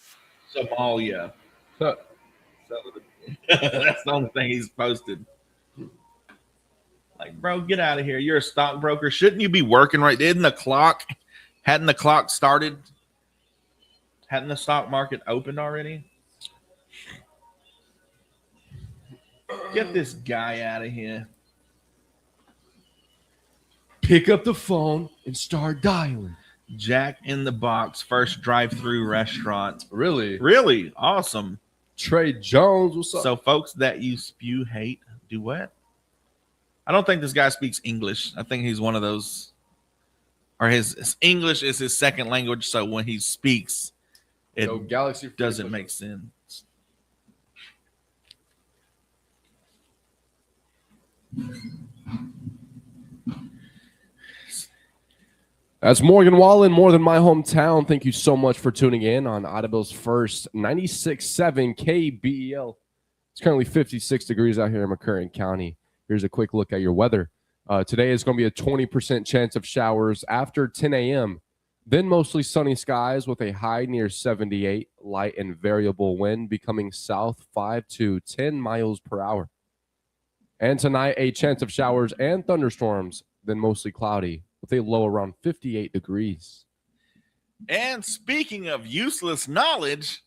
Somalia. So that's the only thing he's posted. Like, bro, get out of here. You're a stockbroker. Shouldn't you be working right? Hadn't the clock started? Hadn't the stock market opened already? Get this guy out of here. Pick up the phone and start dialing. Jack in the Box, first drive-through restaurant. Really? Really? Awesome. Trey Jones, what's up? So, folks that you spew hate, do what? I don't think this guy speaks English. I think he's one of those, or his English is his second language. So when he speaks, it Galaxy doesn't make sense. That's Morgan Wallen, More Than My Hometown. Thank you so much for tuning in on Audible's first 96.7 KBEL. It's currently 56 degrees out here in McCurtain County. Here's a quick look at your weather. Today is going to be a 20% chance of showers after 10 a.m. Then mostly sunny skies with a high near 78, light and variable wind becoming south 5 to 10 miles per hour. And tonight, a chance of showers and thunderstorms, then mostly cloudy with a low around 58 degrees. And speaking of useless knowledge,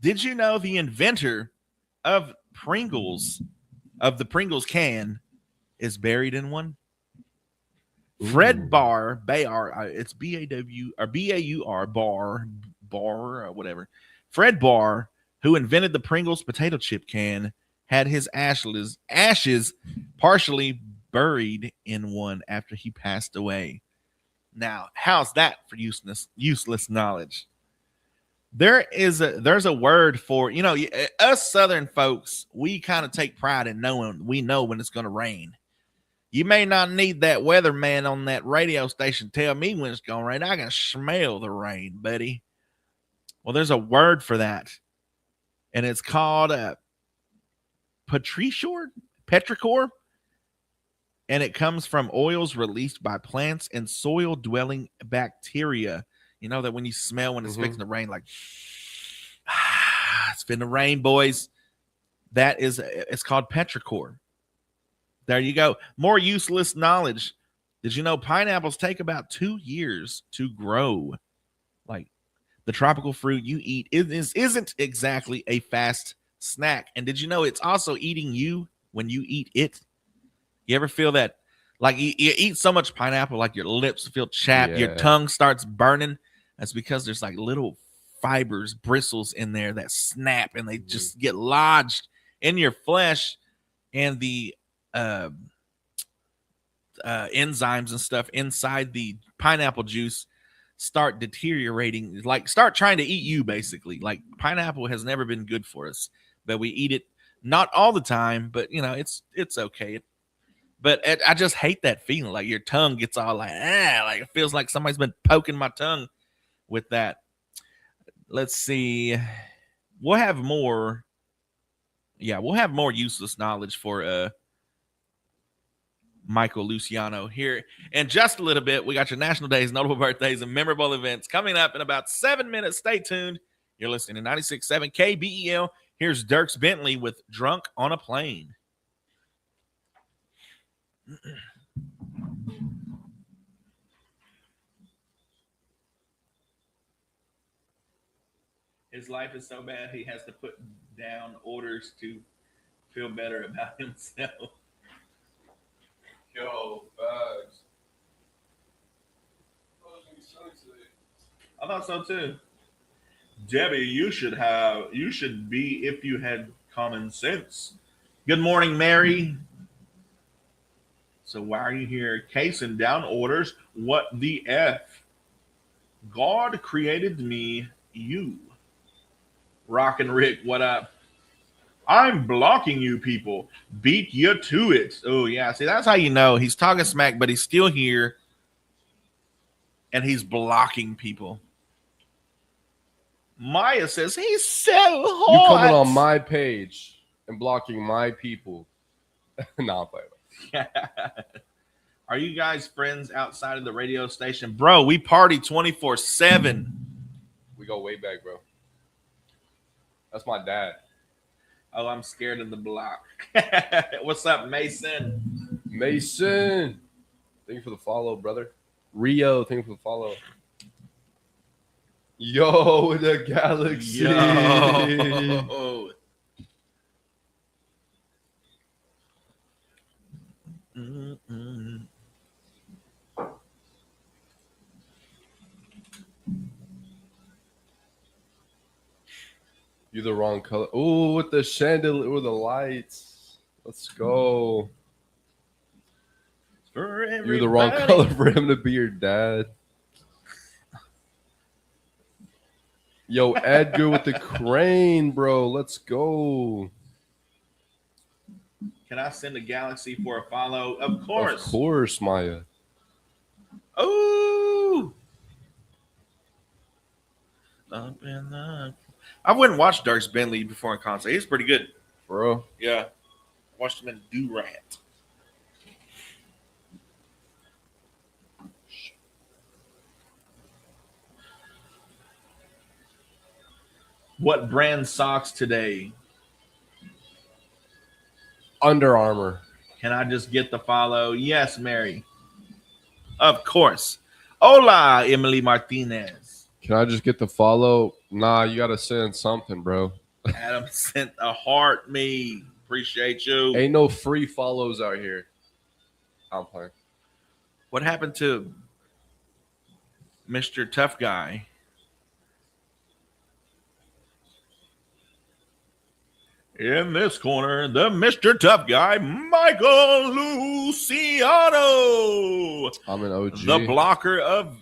did you know the inventor of Pringles, of the Pringles can, is buried in one? Fred Baur, it's B-A-W or B-A-U-R, Baur, or whatever. Fred Baur, who invented the Pringles potato chip can, had his ashes partially buried in one after he passed away. Now, how's that for useless knowledge? There's a word for, us Southern folks, we kind of take pride in knowing we know when it's going to rain. You may not need that weatherman on that radio station tell me when it's going to rain. I can smell the rain, buddy. Well, there's a word for that, and it's called petrichor, and it comes from oils released by plants and soil-dwelling bacteria. You know that when you smell when it's fixing to rain, like, it's finna rain, boys. It's called petrichor. There you go. More useless knowledge. Did you know pineapples take about 2 years to grow? Like, the tropical fruit you eat isn't exactly a fast snack. And did you know it's also eating you when you eat it? You ever feel that? Like, you eat so much pineapple, like your lips feel chapped, your tongue starts burning. That's because there's like little fibers, bristles in there that snap, and they just get lodged in your flesh, and the enzymes and stuff inside the pineapple juice start deteriorating, like start trying to eat you, basically. Like, pineapple has never been good for us, but we eat it not all the time, but it's okay. But I just hate that feeling, like your tongue gets all like it feels like somebody's been poking my tongue with that. Let's see. We'll have more useless knowledge for Michael Luciano here in just a little bit. We got your national days, notable birthdays, and memorable events coming up in about 7 minutes. Stay tuned. You're listening to 96.7 KBEL. Here's Dierks Bentley with Drunk on a Plane. His life is so bad he has to put down orders to feel better about himself. Yo, bags. I thought so too. Debbie, you should be if you had common sense. Good morning, Mary. So why are you here casing down orders? What the F? God created me, you. Rock and Rick, what up? I'm blocking you people. Beat you to it. Oh, yeah. See, that's how you know he's talking smack, but he's still here and he's blocking people. Maya says he's so hot. You coming on my page and blocking my people. Nah, I'm playing. Are you guys friends outside of the radio station? Bro, we party 24/7. We go way back, bro. That's my dad. Oh, I'm scared of the block. What's up, Mason? Mason. Thank you for the follow, brother. Rio, thank you for the follow. Yo, the galaxy. Yo. Mm-mm. You're the wrong color. Oh, with the chandelier, with the lights. Let's go. You're the wrong color for him to be your dad. Yo, Edgar with the crane, bro. Let's go. Can I send a galaxy for a follow? Of course. Of course, Maya. Oh. Up in the... I wouldn't watch Darks Bentley before in concert. He's pretty good. Bro. Yeah. Watched him in Durant. What brand socks today? Under Armour. Can I just get the follow? Yes, Mary. Of course. Hola, Emily Martinez. Can I just get the follow? Nah, you got to send something, bro. Adam sent a heart me. Appreciate you. Ain't no free follows out here. I'm playing. What happened to Mr. Tough Guy? In this corner, the Mr. Tough Guy, Michael Luciano. I'm an OG. The blocker of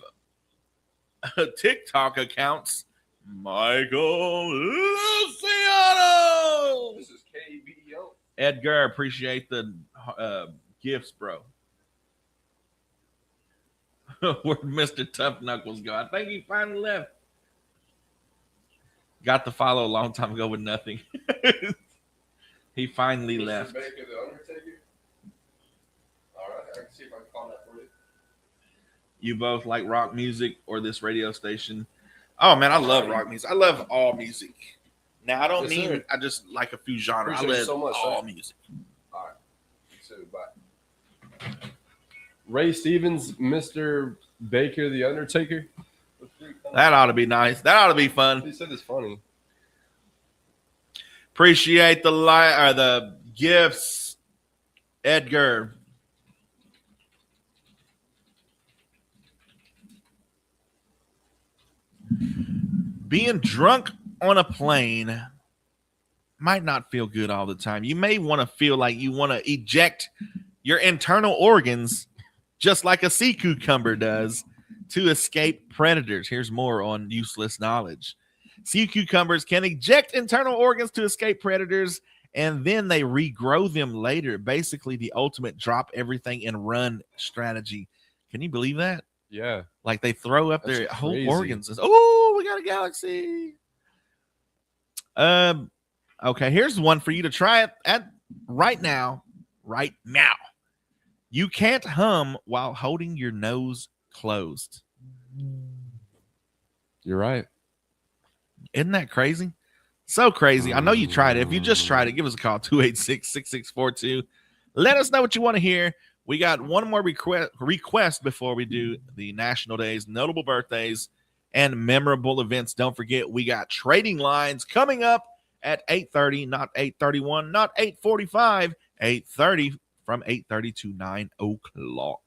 TikTok accounts, Michael Luciano. This is KBO. Edgar, appreciate the gifts, bro. Where'd Mr. Tough Knuckles go? I think he finally left. Got the follow a long time ago with nothing. He finally left. Baker, the Undertaker? All right, I can see if I can call that for you. You both like rock music or this radio station? Oh, man, I love rock music. I love all music. Now, I don't mean I just like a few genres. Appreciate I love so much, all sir. music. All right. So, bye. Ray Stevens, Mr. Baker, the Undertaker. That ought to be nice. That ought to be fun. He said it's funny. Appreciate the gifts, Edgar. Being drunk on a plane might not feel good all the time. You may want to feel like you want to eject your internal organs just like a sea cucumber does to escape predators. Here's more on useless knowledge. Sea cucumbers can eject internal organs to escape predators, and then they regrow them later. Basically, the ultimate drop everything and run strategy. Can you believe that? Yeah. Like they throw up That's their crazy. whole organs. Oh, we got a galaxy. Okay, here's one for you to try it at right now. Right now. You can't hum while holding your nose closed. You're right. Isn't that crazy? So crazy. I know you tried it. If you just tried it, give us a call, 286-6642. Let us know what you want to hear. We got one more request before we do the National Days, notable birthdays, and memorable events. Don't forget, we got trading lines coming up at 8:30, not 8:31, not 8:45, 8:30, from 8:30 to 9 o'clock.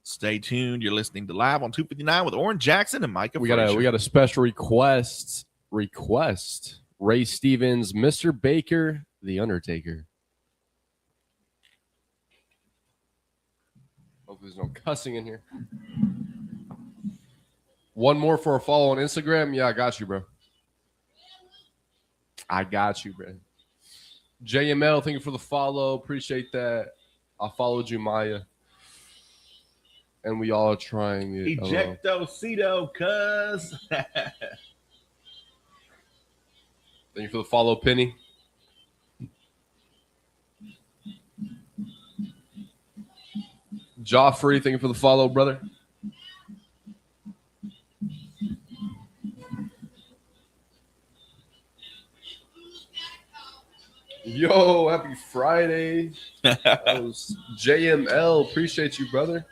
Stay tuned. You're listening to Live on 259 with Oran Jackson and Micah Frazier. We got a special request. Ray Stevens, Mr. Baker, The Undertaker. Hope there's no cussing in here. One more for a follow on Instagram. Yeah, I got you, bro. JML, thank you for the follow. Appreciate that. I followed you, Maya. And we all are trying it. Ejectocito, cuz. Thank you for the follow, Penny. Joffrey, thank you for the follow, brother. Yo, happy Friday. That was JML. Appreciate you, brother.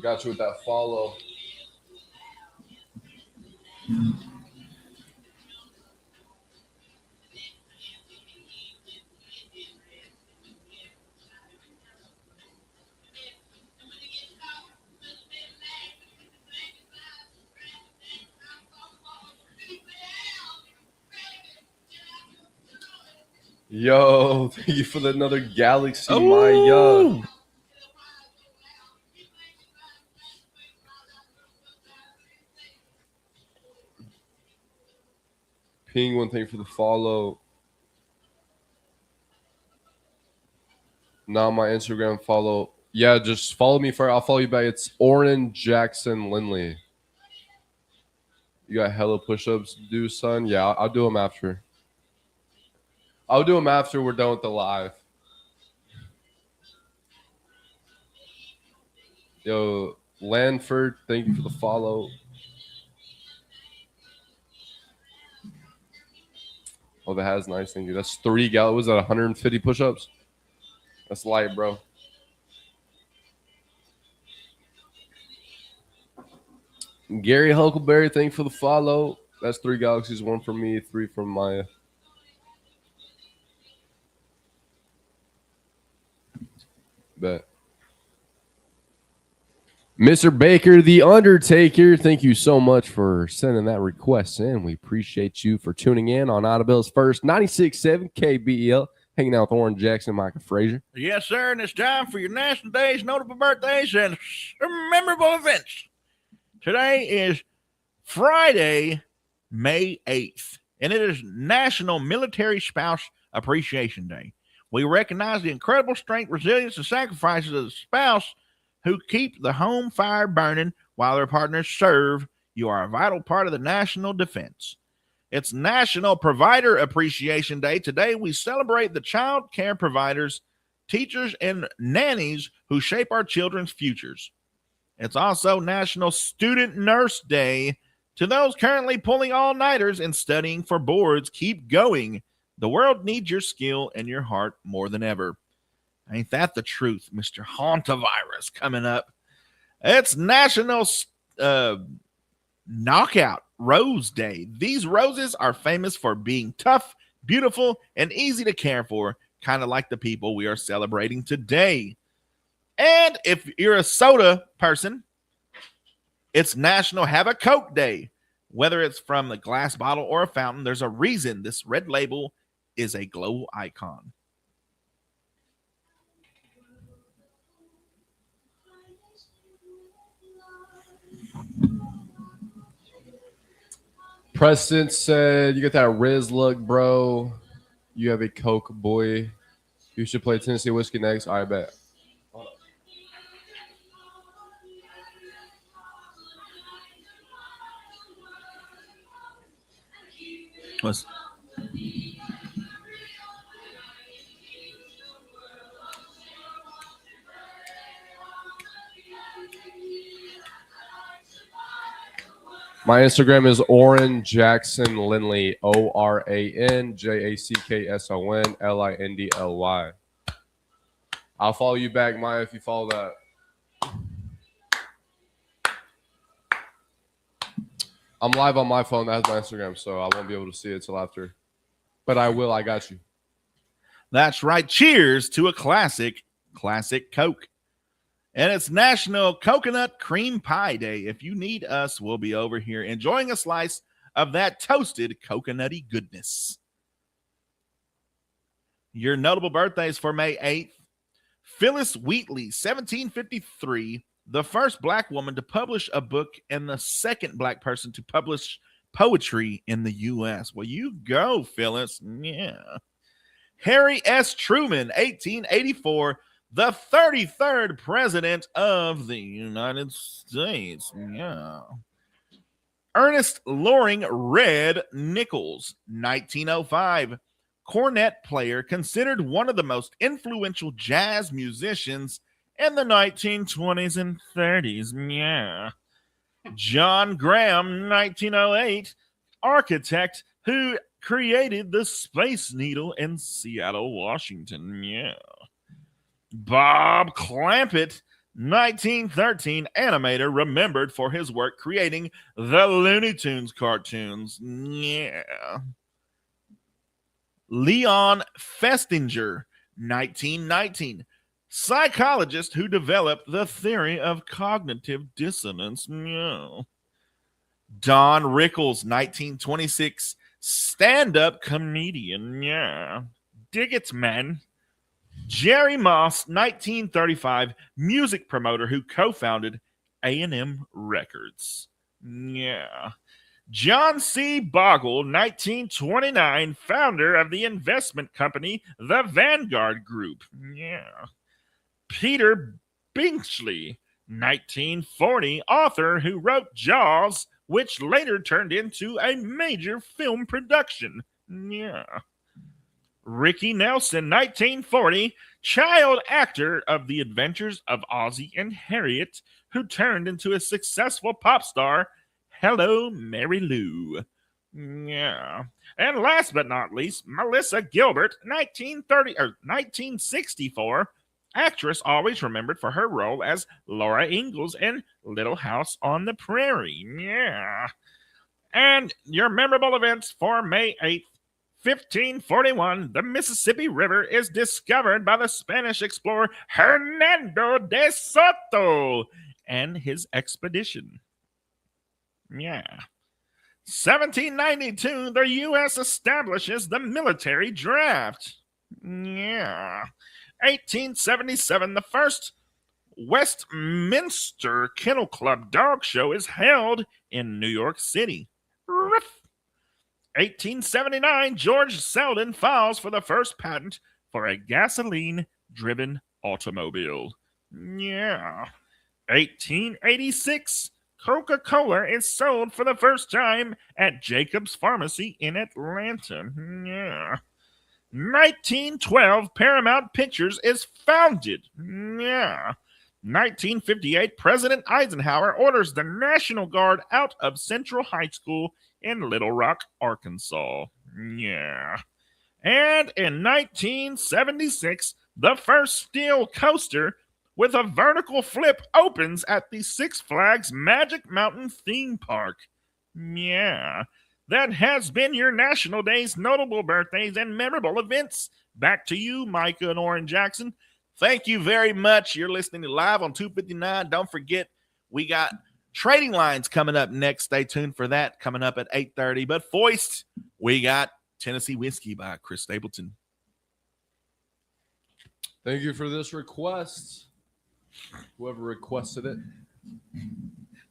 Got you with that follow. Yo, thank you for another Galaxy, Maya. Penguin, thank you for the follow. Now my Instagram follow. Yeah, just follow me first. I'll follow you back. It's Oran Jackson Lindley. You got hella push-ups to do, son? Yeah, I'll do them after. I'll do them after we're done with the live. Yo, Lanford, thank you for the follow. Oh, that has nice. Thank you. That's 3 gal. Was that 150 push-ups? That's light, bro. Gary Huckleberry, thank you for the follow. That's 3 galaxies, 1 from me, 3 from Maya. Bet. Mr. Baker, The Undertaker, thank you so much for sending that request in. We appreciate you for tuning in on Audubell's first 96.7 KBEL, hanging out with Oran Jackson and Micah Frazier. Yes, sir, and it's time for your national days, notable birthdays, and memorable events. Today is Friday, May 8th, and it is National Military Spouse Appreciation Day. We recognize the incredible strength, resilience, and sacrifices of the spouse who keep the home fire burning while their partners serve. You are a vital part of the national defense. It's National Provider Appreciation Day. Today, we celebrate the child care providers, teachers, and nannies who shape our children's futures. It's also National Student Nurse Day. To those currently pulling all-nighters and studying for boards, keep going. The world needs your skill and your heart more than ever. Ain't that the truth, Mr. Hantavirus coming up? It's National Knockout Rose Day. These roses are famous for being tough, beautiful, and easy to care for, kind of like the people we are celebrating today. And if you're a soda person, it's National Have a Coke Day. Whether it's from a glass bottle or a fountain, there's a reason this red label is a global icon. Preston said, you got that Riz look, bro. You have a Coke, boy. You should play Tennessee Whiskey next. I bet. What's My Instagram is Oran Jackson Lindley, OranJackson LindLy. I'll follow you back, Maya, if you follow that. I'm live on my phone. That has my Instagram, so I won't be able to see it till after. But I will. I got you. That's right. Cheers to a classic Coke. And it's National Coconut Cream Pie Day. If you need us, we'll be over here enjoying a slice of that toasted coconutty goodness. Your notable birthdays for May 8th. Phyllis Wheatley, 1753, the first black woman to publish a book and the second black person to publish poetry in the U.S. Well, you go, Phyllis. Yeah. Harry S. Truman, 1884, the 33rd president of the United States. Yeah. Ernest Loring Red Nichols, 1905. Cornet player, considered one of the most influential jazz musicians in the 1920s and 30s. Yeah. John Graham, 1908. Architect who created the Space Needle in Seattle, Washington. Yeah. Bob Clampett, 1913, animator remembered for his work creating the Looney Tunes cartoons. Yeah. Leon Festinger, 1919, psychologist who developed the theory of cognitive dissonance. Yeah. Don Rickles, 1926, stand-up comedian. Yeah. Dig it, man. Jerry Moss, 1935, music promoter who co-founded A&M Records. Yeah. John C. Bogle, 1929, founder of the investment company, the Vanguard Group. Yeah. Peter Binchley, 1940, author who wrote Jaws, which later turned into a major film production. Yeah. Ricky Nelson, 1940, child actor of The Adventures of Ozzie and Harriet, who turned into a successful pop star. Hello, Mary Lou. Yeah. And last but not least, Melissa Gilbert, 1964, actress always remembered for her role as Laura Ingalls in Little House on the Prairie. Yeah. And your memorable events for May 8th. 1541, the Mississippi River is discovered by the Spanish explorer Hernando de Soto and his expedition. Yeah. 1792, the U.S. establishes the military draft. Yeah. 1877, the first Westminster Kennel Club dog show is held in New York City. Ruff. 1879, George Selden files for the first patent for a gasoline-driven automobile. Yeah. 1886, Coca-Cola is sold for the first time at Jacob's Pharmacy in Atlanta. Yeah. 1912, Paramount Pictures is founded. Yeah. 1958, President Eisenhower orders the National Guard out of Central High School in Little Rock, Arkansas. Yeah. And in 1976, the first steel coaster with a vertical flip opens at the Six Flags Magic Mountain theme park. Yeah. That has been your National Day's notable birthdays and memorable events. Back to you, Micah and Oran Jackson. Thank you very much. You're listening to Live on 259. Don't forget, we got Trading Lines coming up next. Stay tuned for that coming up at 8:30. But Foist, we got Tennessee Whiskey by Chris Stapleton. Thank you for this request. Whoever requested it.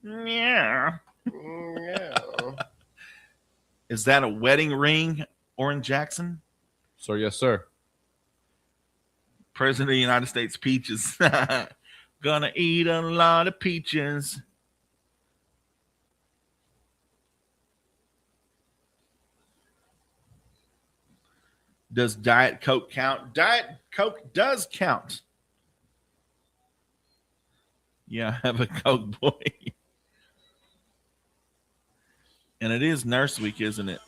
Yeah. Yeah. Is that a wedding ring, Oran Jackson? Sir, yes, sir. President of the United States peaches. Gonna eat a lot of peaches. Does Diet Coke count? Diet Coke does count. Yeah, I have a Coke boy. And it is Nurse Week, isn't it?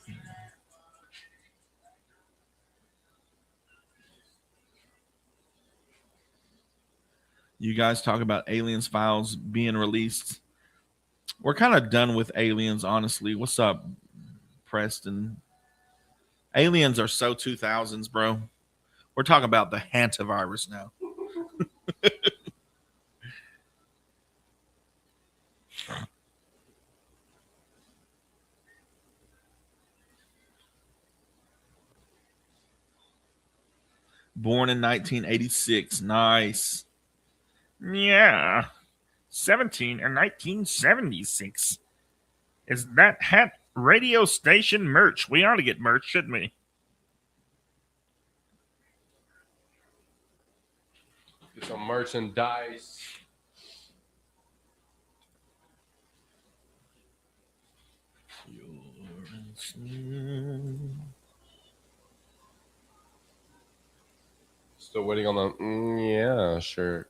You guys talk about Aliens files being released. We're kind of done with Aliens, honestly. What's up, Preston? Aliens are so 2000s, bro. We're talking about the hantavirus now. Born in 1986. Nice. Yeah. 17 in 1976. Is that hat radio station merch? We ought to get merch, shouldn't we? Get some merchandise. Still waiting on the yeah shirt.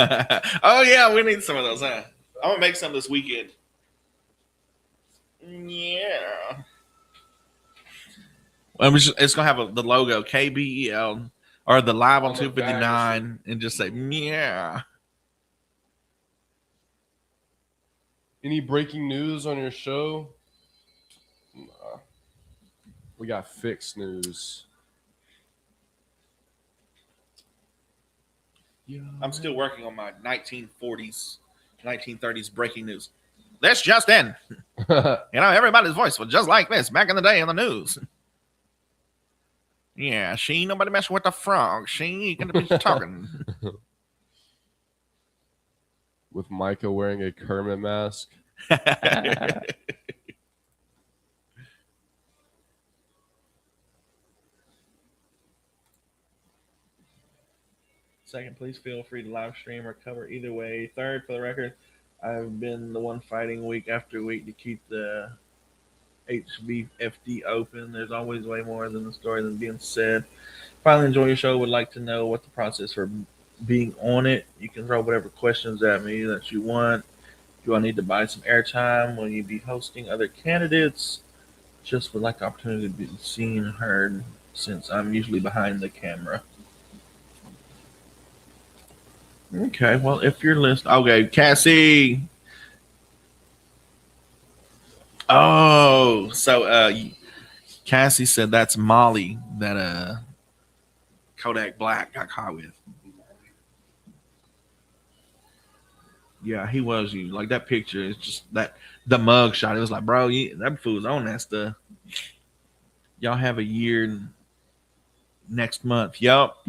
Oh yeah, we need some of those, huh? I'm gonna make some this weekend. Yeah. It's gonna have the logo KBEL or the live on 259 and just say yeah. Any breaking news on your show? Nah. We got fixed news. I'm still working on my 1940s, 1930s breaking news. This just in. Everybody's voice was just like this back in the day in the news. Yeah, she ain't nobody messing with the frog. She ain't gonna be talking. With Micah wearing a Kermit mask. Second, please feel free to live stream or cover either way. Third, for the record, I've been the one fighting week after week to keep the HVFD open. There's always way more than the story than being said. Finally, enjoy your show. Would like to know what the process for being on it. You can throw whatever questions at me that you want. Do I need to buy some airtime? Will you be hosting other candidates? Just would like the opportunity to be seen and heard since I'm usually behind the camera. Okay, well, if you're listening, okay, Cassie. Oh, so Cassie said that's Molly that Kodak Black got caught with. Yeah, he was you. Like that picture, it's just that the mug shot. It was like, bro, that fool's on that stuff. Y'all have a year next month. Yup.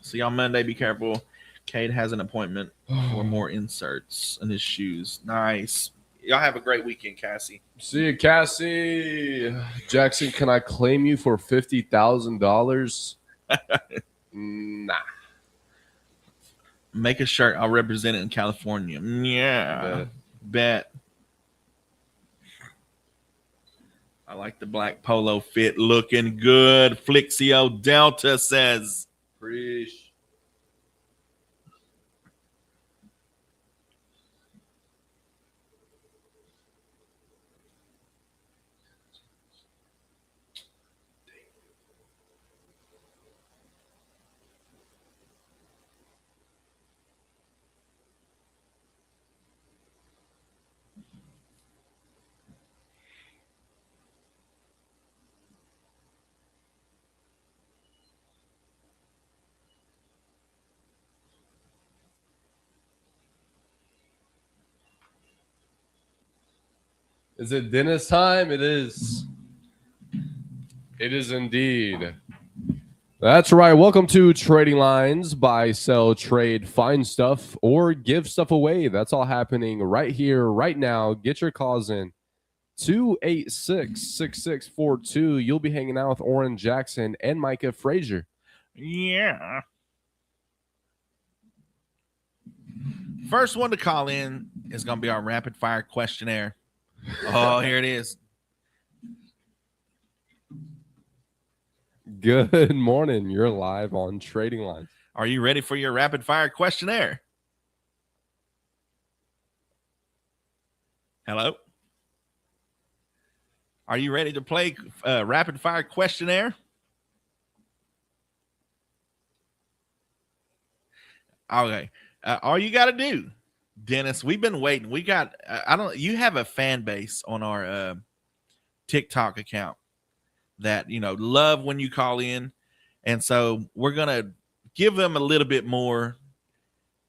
See y'all Monday. Be careful. Cade has an appointment for more inserts in his shoes. Nice. Y'all have a great weekend, Cassie. See you, Cassie. Jackson, can I claim you for $50,000? Nah. Make a shirt. I'll represent it in California. Yeah. Bet. I like the black polo fit. Looking good. Flixio Delta says. Preach. Is it Dennis time? It is. It is indeed. That's right. Welcome to Trading Lines. Buy, sell, trade, find stuff, or give stuff away. That's all happening right here, right now. Get your calls in. 286-6642. You'll be hanging out with Oran Jackson and Micah Frazier. Yeah. First one to call in is going to be our rapid fire questionnaire. Oh, here it is. Good morning. You're live on Trading Lines. Are you ready for your rapid fire questionnaire? Hello? Are you ready to play rapid fire questionnaire? Okay. All you got to do, Dennis, we've been waiting. We got, you have a fan base on our TikTok account that, love when you call in. And so we're going to give them a little bit more.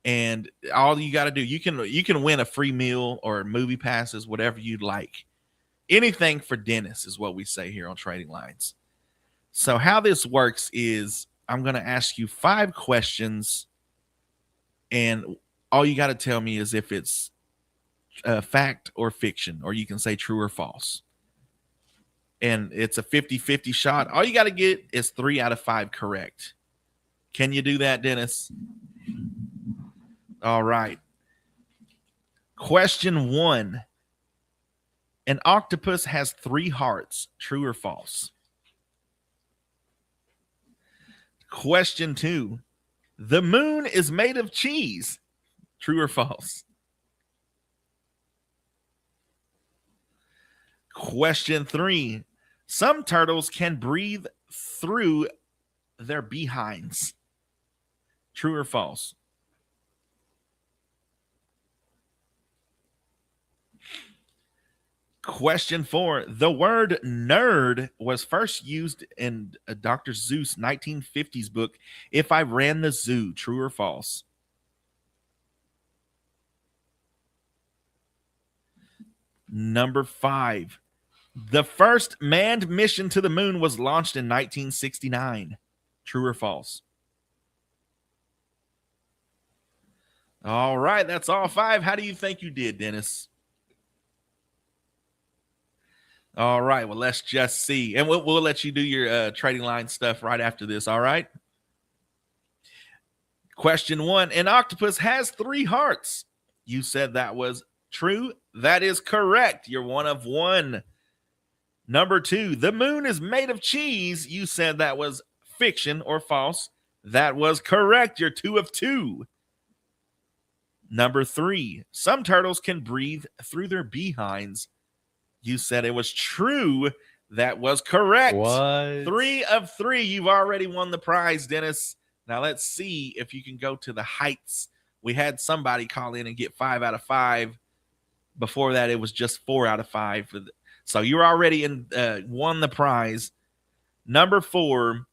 And all you got to do, you can win a free meal or movie passes, whatever you'd like. Anything for Dennis is what we say here on Trading Lines. So how this works is I'm going to ask you 5 questions, and all you got to tell me is if it's fact or fiction, or you can say true or false. And it's a 50-50 shot. All you got to get is 3 out of 5 correct. Can you do that, Dennis? All right. Question 1. An octopus has 3 hearts. True or false? Question 2. The moon is made of cheese. True or false? Question 3. Some turtles can breathe through their behinds. True or false? Question 4. The word nerd was first used in Dr. Seuss' 1950s book, If I Ran the Zoo. True or false? Number 5. The first manned mission to the moon was launched in 1969. True or false? All right, that's all 5. How do you think you did, Dennis? All right, well, let's just see. And we'll let you do your Trading Line stuff right after this, all right? Question 1. An octopus has 3 hearts. You said that was true. That is correct. You're 1 of 1. Number 2. The moon is made of cheese. You said that was fiction or false. That was correct. You're 2 of 2. Number 3. Some turtles can breathe through their behinds. You said it was true. That was correct. What? 3 of 3. You've already won the prize, Dennis. Now let's see if you can go to the heights. We had somebody call in and get 5 out of 5. Before that, it was just 4 out of 5. So you're already won the prize. Number 4,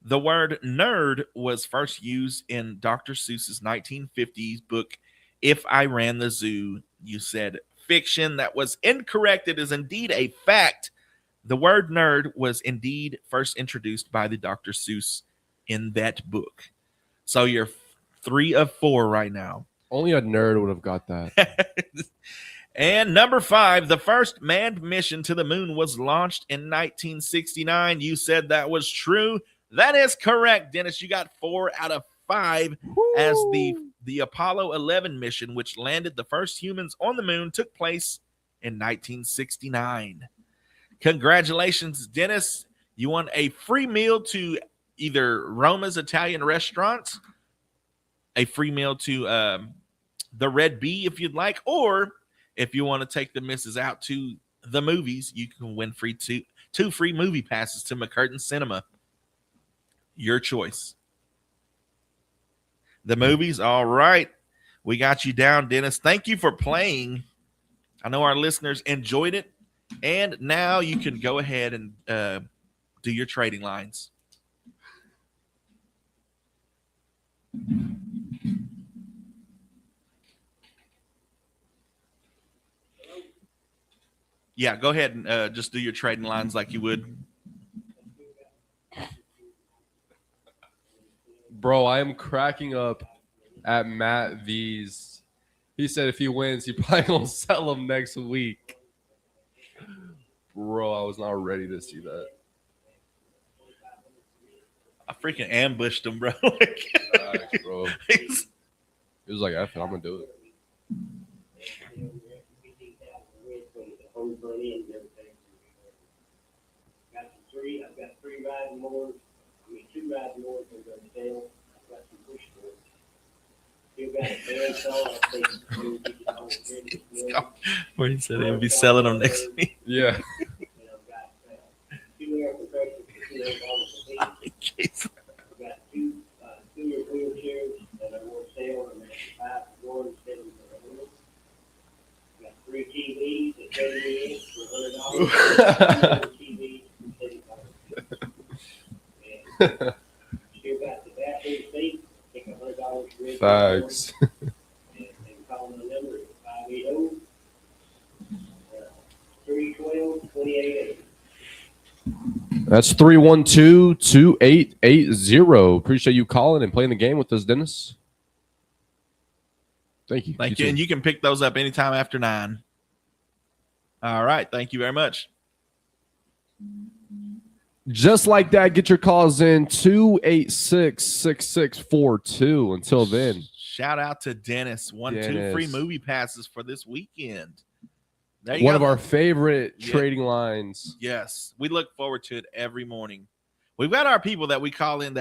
the word nerd was first used in Dr. Seuss's 1950s book, If I Ran the Zoo. You said fiction. That was incorrect. It is indeed a fact. The word nerd was indeed first introduced by the Dr. Seuss in that book. So you're 3 of 4 right now. Only a nerd would have got that. And number 5, the first manned mission to the moon was launched in 1969. You said that was true. That is correct, Dennis. You got 4 out of 5. Woo! As the Apollo 11 mission, which landed the first humans on the moon, took place in 1969. Congratulations, Dennis. You won a free meal to either Roma's Italian Restaurant, a free meal to the Red Bee if you'd like, or if you want to take the missus out to the movies, you can win two free movie passes to McCurtain Cinema. Your choice. The movies, all right. We got you down, Dennis. Thank you for playing. I know our listeners enjoyed it. And now you can go ahead and do your trading lines. Yeah, go ahead and just do your trading lines like you would. Bro, I am cracking up at Matt V's. He said if he wins, he probably gonna sell them next week. Bro, I was not ready to see that. I freaking ambushed him, bro. Facts, bro. He was like, F it, I'm gonna do it. I've got 3 riding mowers. 2 riding mowers are going to sell. I've got some push mowers. Still got a bandsaw. Where he said he'll be selling them next week. Yeah. shares that are on sale, and that's 5,177. Got 3 TVs at 70 inch for $100. 2 TVs for $75. And still got the bathroom seat. Take $100 for it. Facts. And call my number at 580 312 2880. That's 312-2880. Appreciate you calling and playing the game with us, Dennis. Thank you. Thank you. And you can pick those up anytime after 9. All right. Thank you very much. Just like that, get your calls in 286-6642. Until then. Shout out to Dennis. 2 free movie passes for this weekend. There you One go. of our favorite trading lines. Yes. We look forward to it every morning. We've got our people that we call in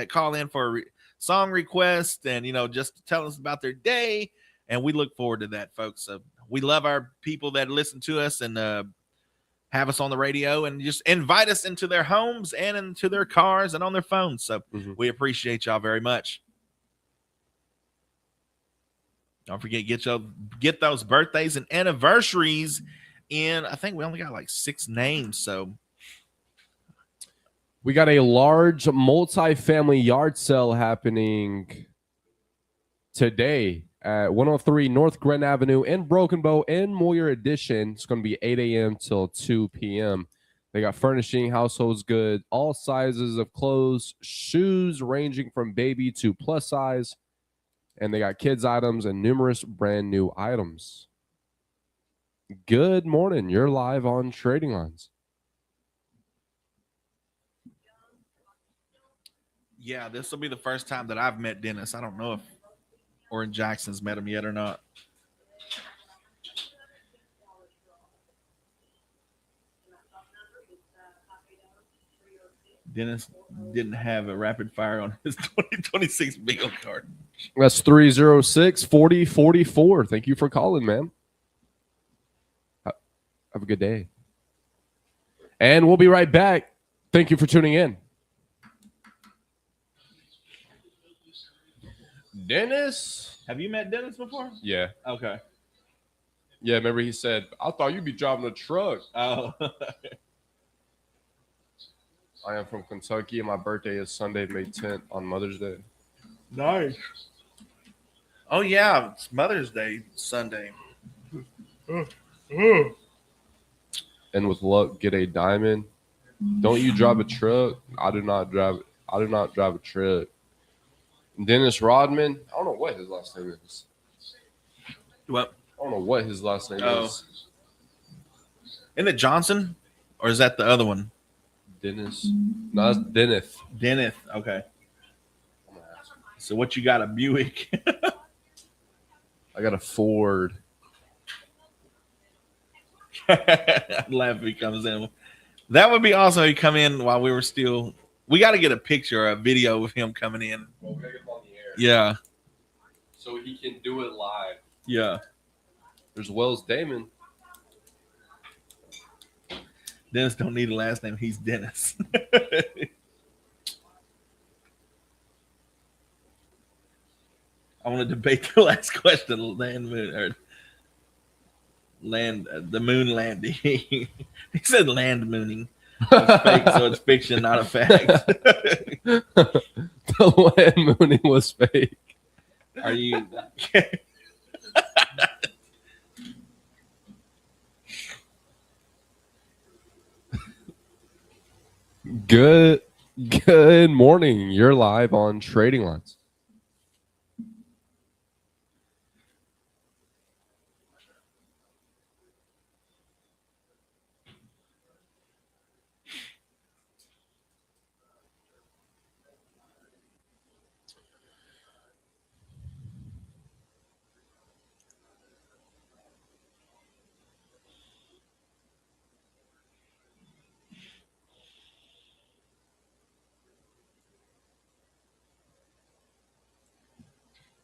for song requests and, just to tell us about their day. And we look forward to that, folks. So we love our people that listen to us and have us on the radio and just invite us into their homes and into their cars and on their phones. So we appreciate y'all very much. Don't forget, get those birthdays and anniversaries in. I think we only got like 6 names. So we got a large multi-family yard sale happening today at 103 North Grand Avenue in Broken Bow in Moyer Edition. It's going to be 8 a.m. till 2 p.m. They got furnishing, household goods, all sizes of clothes, shoes ranging from baby to plus size. And they got kids items and numerous brand new items. Good morning. You're live on Trading Lines. Yeah, this will be the first time that I've met Dennis. I don't know if Oran Jackson's met him yet or not. Dennis didn't have a rapid fire on his 2026 bingo card. That's 306-4044. Thank you for calling, man. Have a good day. And we'll be right back. Thank you for tuning in. Dennis? Have you met Dennis before? Yeah. Okay. Yeah, remember he said, I thought you'd be driving a truck. Oh. I am from Kentucky, and my birthday is Sunday, May 10th on Mother's Day. Nice. Oh, yeah. It's Mother's Day Sunday. And with luck, get a diamond. Don't you drive a truck? I do not drive a truck. Dennis Rodman. I don't know what his last name is. What? I don't know what his last name is. Isn't it Johnson? Or is that the other one? Dennis. No, that's Dennis. Dennis. Okay. So what you got, a Buick? I got a Ford. I'd laugh if he comes in. That would be awesome if he come in while we were still. We got to get a picture or a video of him coming in. Well, we gotta get him on the air. Yeah. So he can do it live. Yeah. There's Wells Damon. Dennis don't need a last name. He's Dennis. I want to debate the last question. The moon landing. He said land mooning. It's fake, so it's fiction, not a fact. The land mooning was fake. Are you? Good morning. You're live on Trading Lines.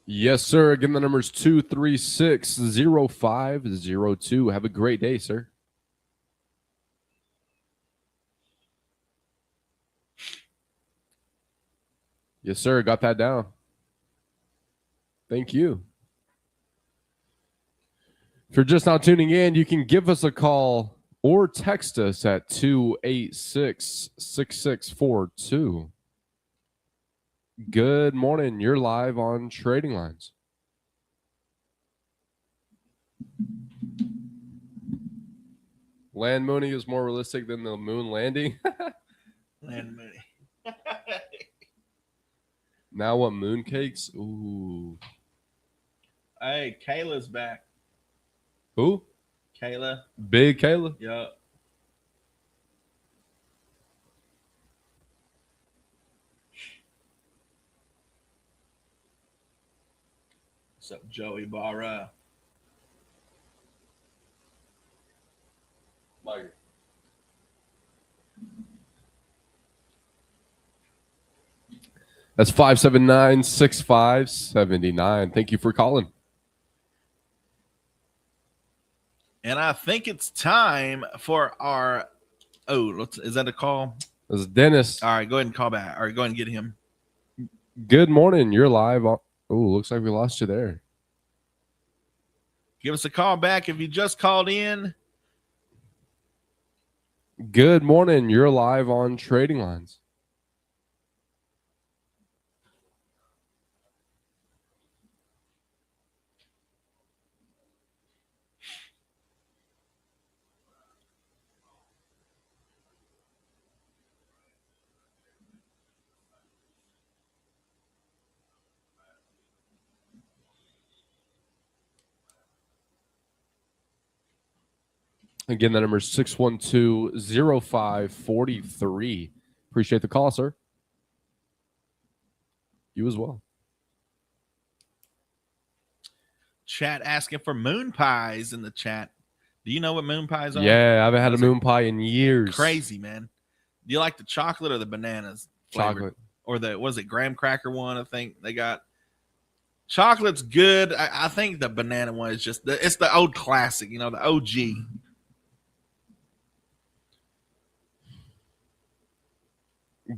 Yes, sir. Again, the number is 236-0502. Have a great day, sir. Yes, sir. Got that down. Thank you. If you're just now tuning in, you can give us a call or text us at 286-6642. Good morning. You're live on Trading Lines. Land mooning is more realistic than the moon landing. Land Mooney. Now what, mooncakes? Ooh. Hey, Kayla's back. Who? Kayla. Big Kayla? Yup. What's up, Joey Barra? Micah. That's 579-6579. Thank you for calling. And I think it's time for our. Is that a call? This is Dennis. All right, go ahead and call back. All right, go ahead and get him. Good morning. You're live. Oh, looks like we lost you there. Give us a call back if you just called in. Good morning. You're live on Trading Lines. Again, the number is 612-0543. Appreciate the call, sir. You as well. Chat asking for moon pies in the chat. Do you know what moon pies are? Yeah, I haven't had a Those moon pie in years. Crazy, man. Do you like the chocolate or the bananas? flavored? Chocolate. Or the, was it graham cracker one? I think they got. Chocolate's good. I think the banana one is just, it's the old classic, you know, the OG.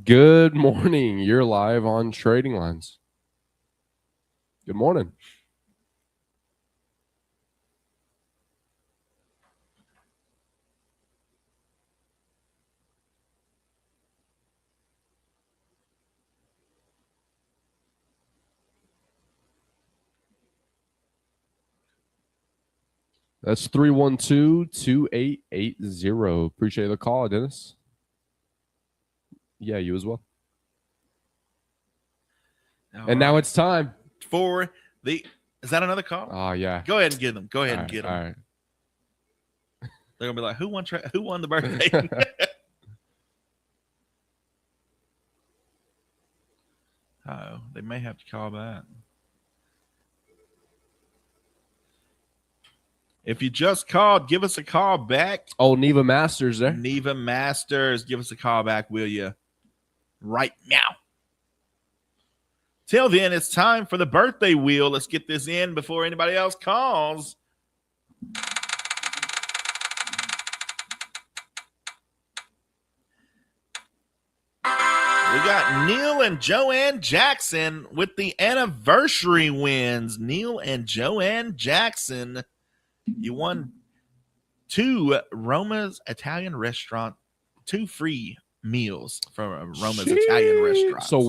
Good morning. You're live on Trading Lines. Good morning. That's 312-2880. Appreciate the call, Dennis. Yeah, you as well. And now it's time for the. Is that another call? Oh, yeah. Go ahead and get them. Go ahead and get them. All right. They're gonna be like, who won the birthday? Oh, they may have to call back. If you just called, give us a call back. Oh, Neva Masters there. Neva Masters, give us a call back, will you? Right now. Till then, it's time for the birthday wheel. Let's get this in before anybody else calls. We got Neil and Joanne Jackson with the anniversary wins. Neil and Joanne Jackson, you won 2 Roma's Italian restaurant, 2 free meals from Roma's Italian restaurant. So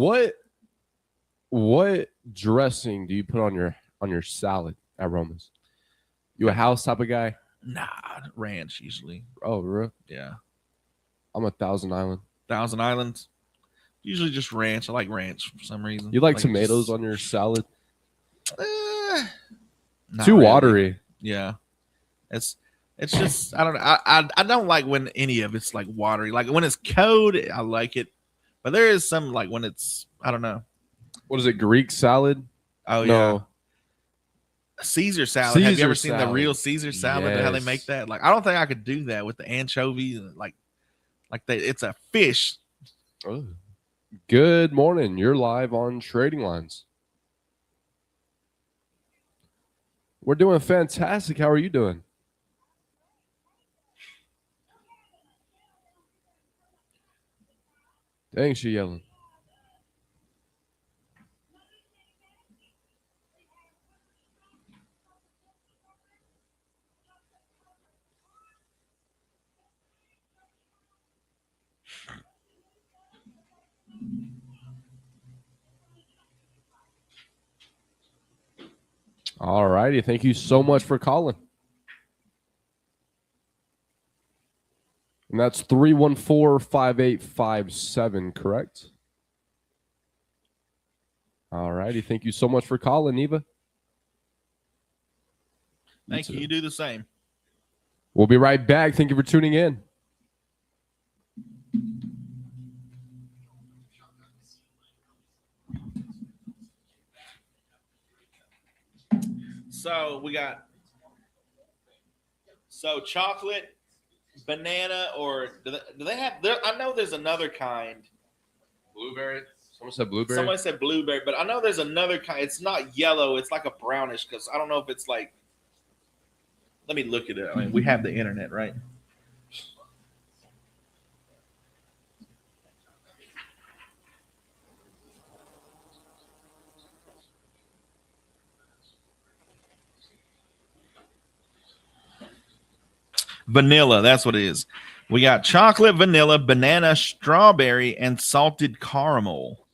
what dressing do you put on your salad at Roma's? You a house type of guy? Nah, ranch usually. Oh, really? Yeah. I'm a Thousand Island. Thousand Islands. Usually just ranch. I like ranch for some reason. You like tomatoes on your salad? Not Too really. watery. Yeah. It's just I don't know. I don't like when any of it's like watery. Like when it's cold, I like it. But there is some like when it's I don't know. What is it? Greek salad? Oh No. yeah. Caesar salad. Have you ever seen the salad. real Caesar salad? How they Yes. make that? Like I don't think I could do that with the anchovies. Like it's a fish. Oh. Good morning. You're live on Trading Lines. We're doing fantastic. How are you doing? Dang, she yelling. All righty. Thank you so much for calling. And that's 314-5857, correct? All righty. Thank you so much for calling, Eva. Thank you. You do the same. We'll be right back. Thank you for tuning in. So we got chocolate, banana, or do they have? I know there's another kind. Blueberry. Someone said blueberry. Someone said blueberry, but I know there's another kind. It's not yellow. It's like a brownish. Because I don't know if it's like. Let me look at it. I mean, we have the internet, right? Vanilla, that's what it is. We got chocolate, vanilla, banana, strawberry, and salted caramel.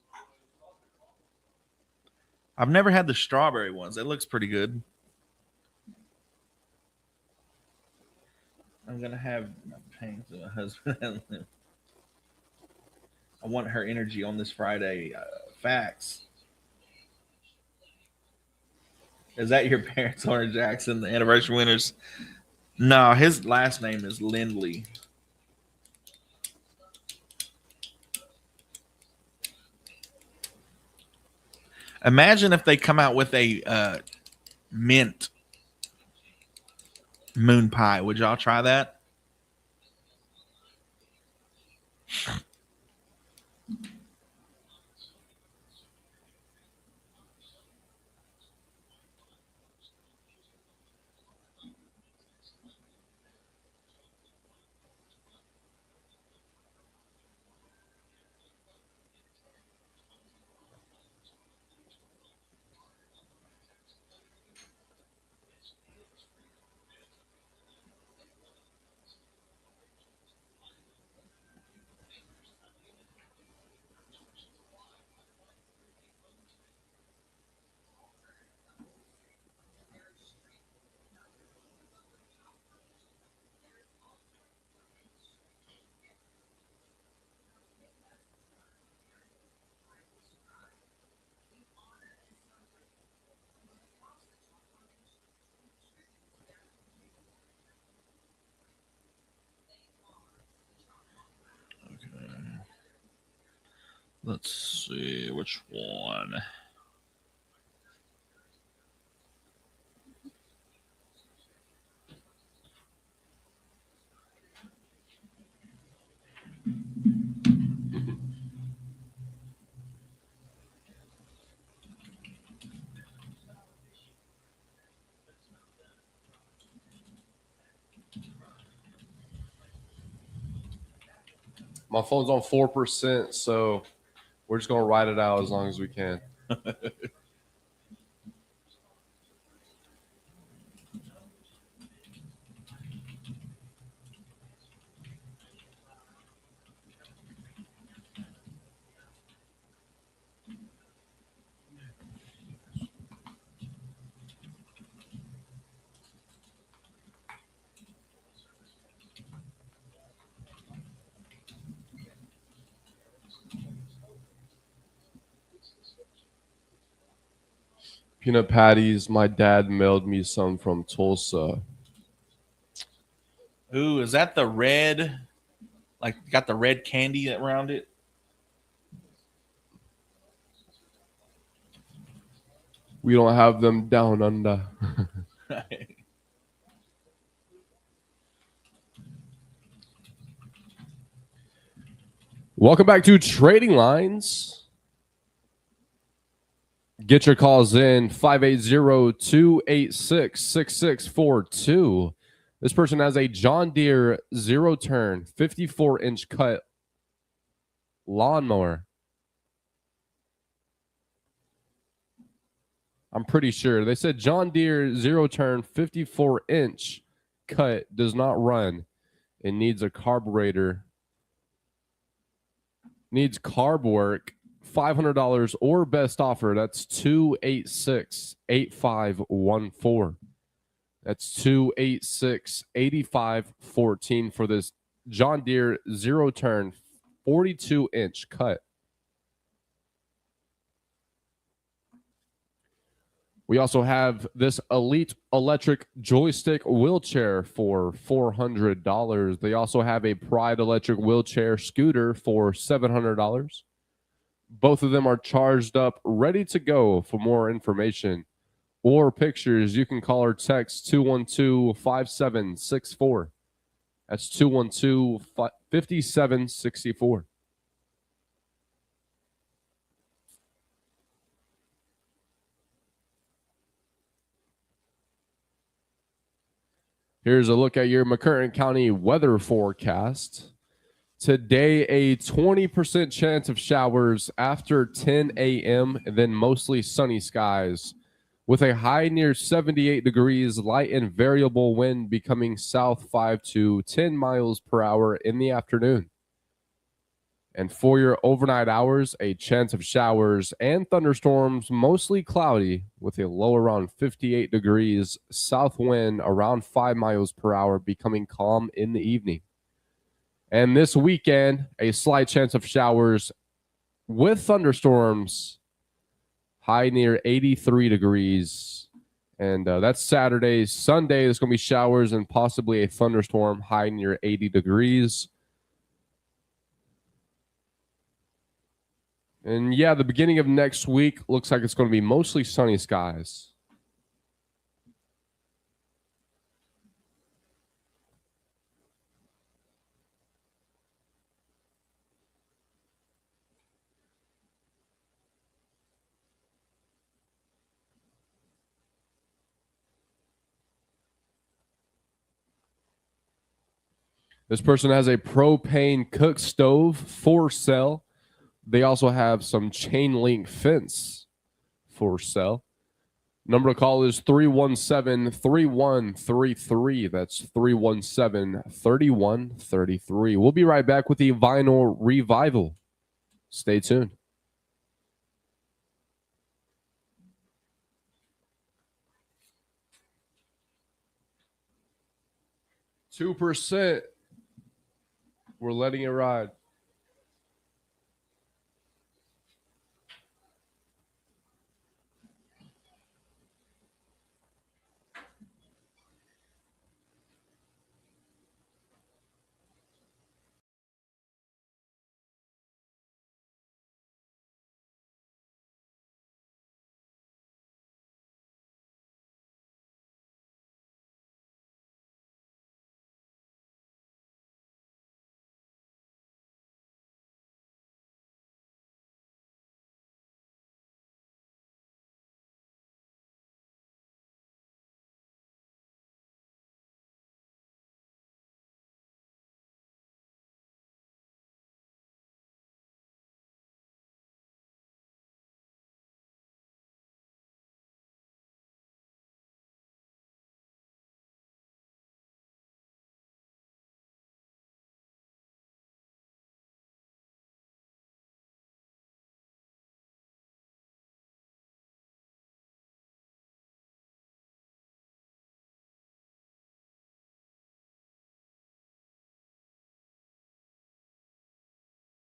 I've never had the strawberry ones. It looks pretty good. I'm going to have pain to my husband. I want her energy on this Friday. Facts. Is that your parents, Oran Jackson, the anniversary winners? No, his last name is Lindley. Imagine if they come out with a mint moon pie. Would y'all try that? Let's see which one. My phone's on 4%, so we're just going to ride it out as long as we can. Peanut patties. My dad mailed me some from Tulsa. Ooh, is that the red? Like, got the red candy around it? We don't have them down under. Welcome back to Trading Lines. Get your calls in 580-286-6642. This person has a John Deere zero-turn 54-inch cut lawnmower. I'm pretty sure. They said John Deere zero-turn 54-inch cut does not run and needs a carburetor. Needs carb work $500 or best offer. That's 286-8514. That's 286-8514 for this John Deere zero turn 42-inch cut. We also have this Elite electric joystick wheelchair for $400. They also have a Pride electric wheelchair scooter for $700. Both of them are charged up, ready to go. For more information or pictures, you can call or text 212-5764. That's 212-5764. Here's a look at your McCurtain County weather forecast. Today, a 20% chance of showers after 10 a.m., and then mostly sunny skies, with a high near 78 degrees, light and variable wind becoming south 5 to 10 miles per hour in the afternoon. And for your overnight hours, a chance of showers and thunderstorms, mostly cloudy, with a low around 58 degrees, south wind around 5 miles per hour, becoming calm in the evening. And this weekend, a slight chance of showers with thunderstorms, high near 83 degrees. And that's Saturday. Sunday, there's going to be showers and possibly a thunderstorm, high near 80 degrees. And yeah, the beginning of next week looks like it's going to be mostly sunny skies. This person has a propane cook stove for sale. They also have some chain link fence for sale. Number to call is 317-3133. That's 317-3133. We'll be right back with the Vinyl Revival. Stay tuned. $2%. We're letting it ride.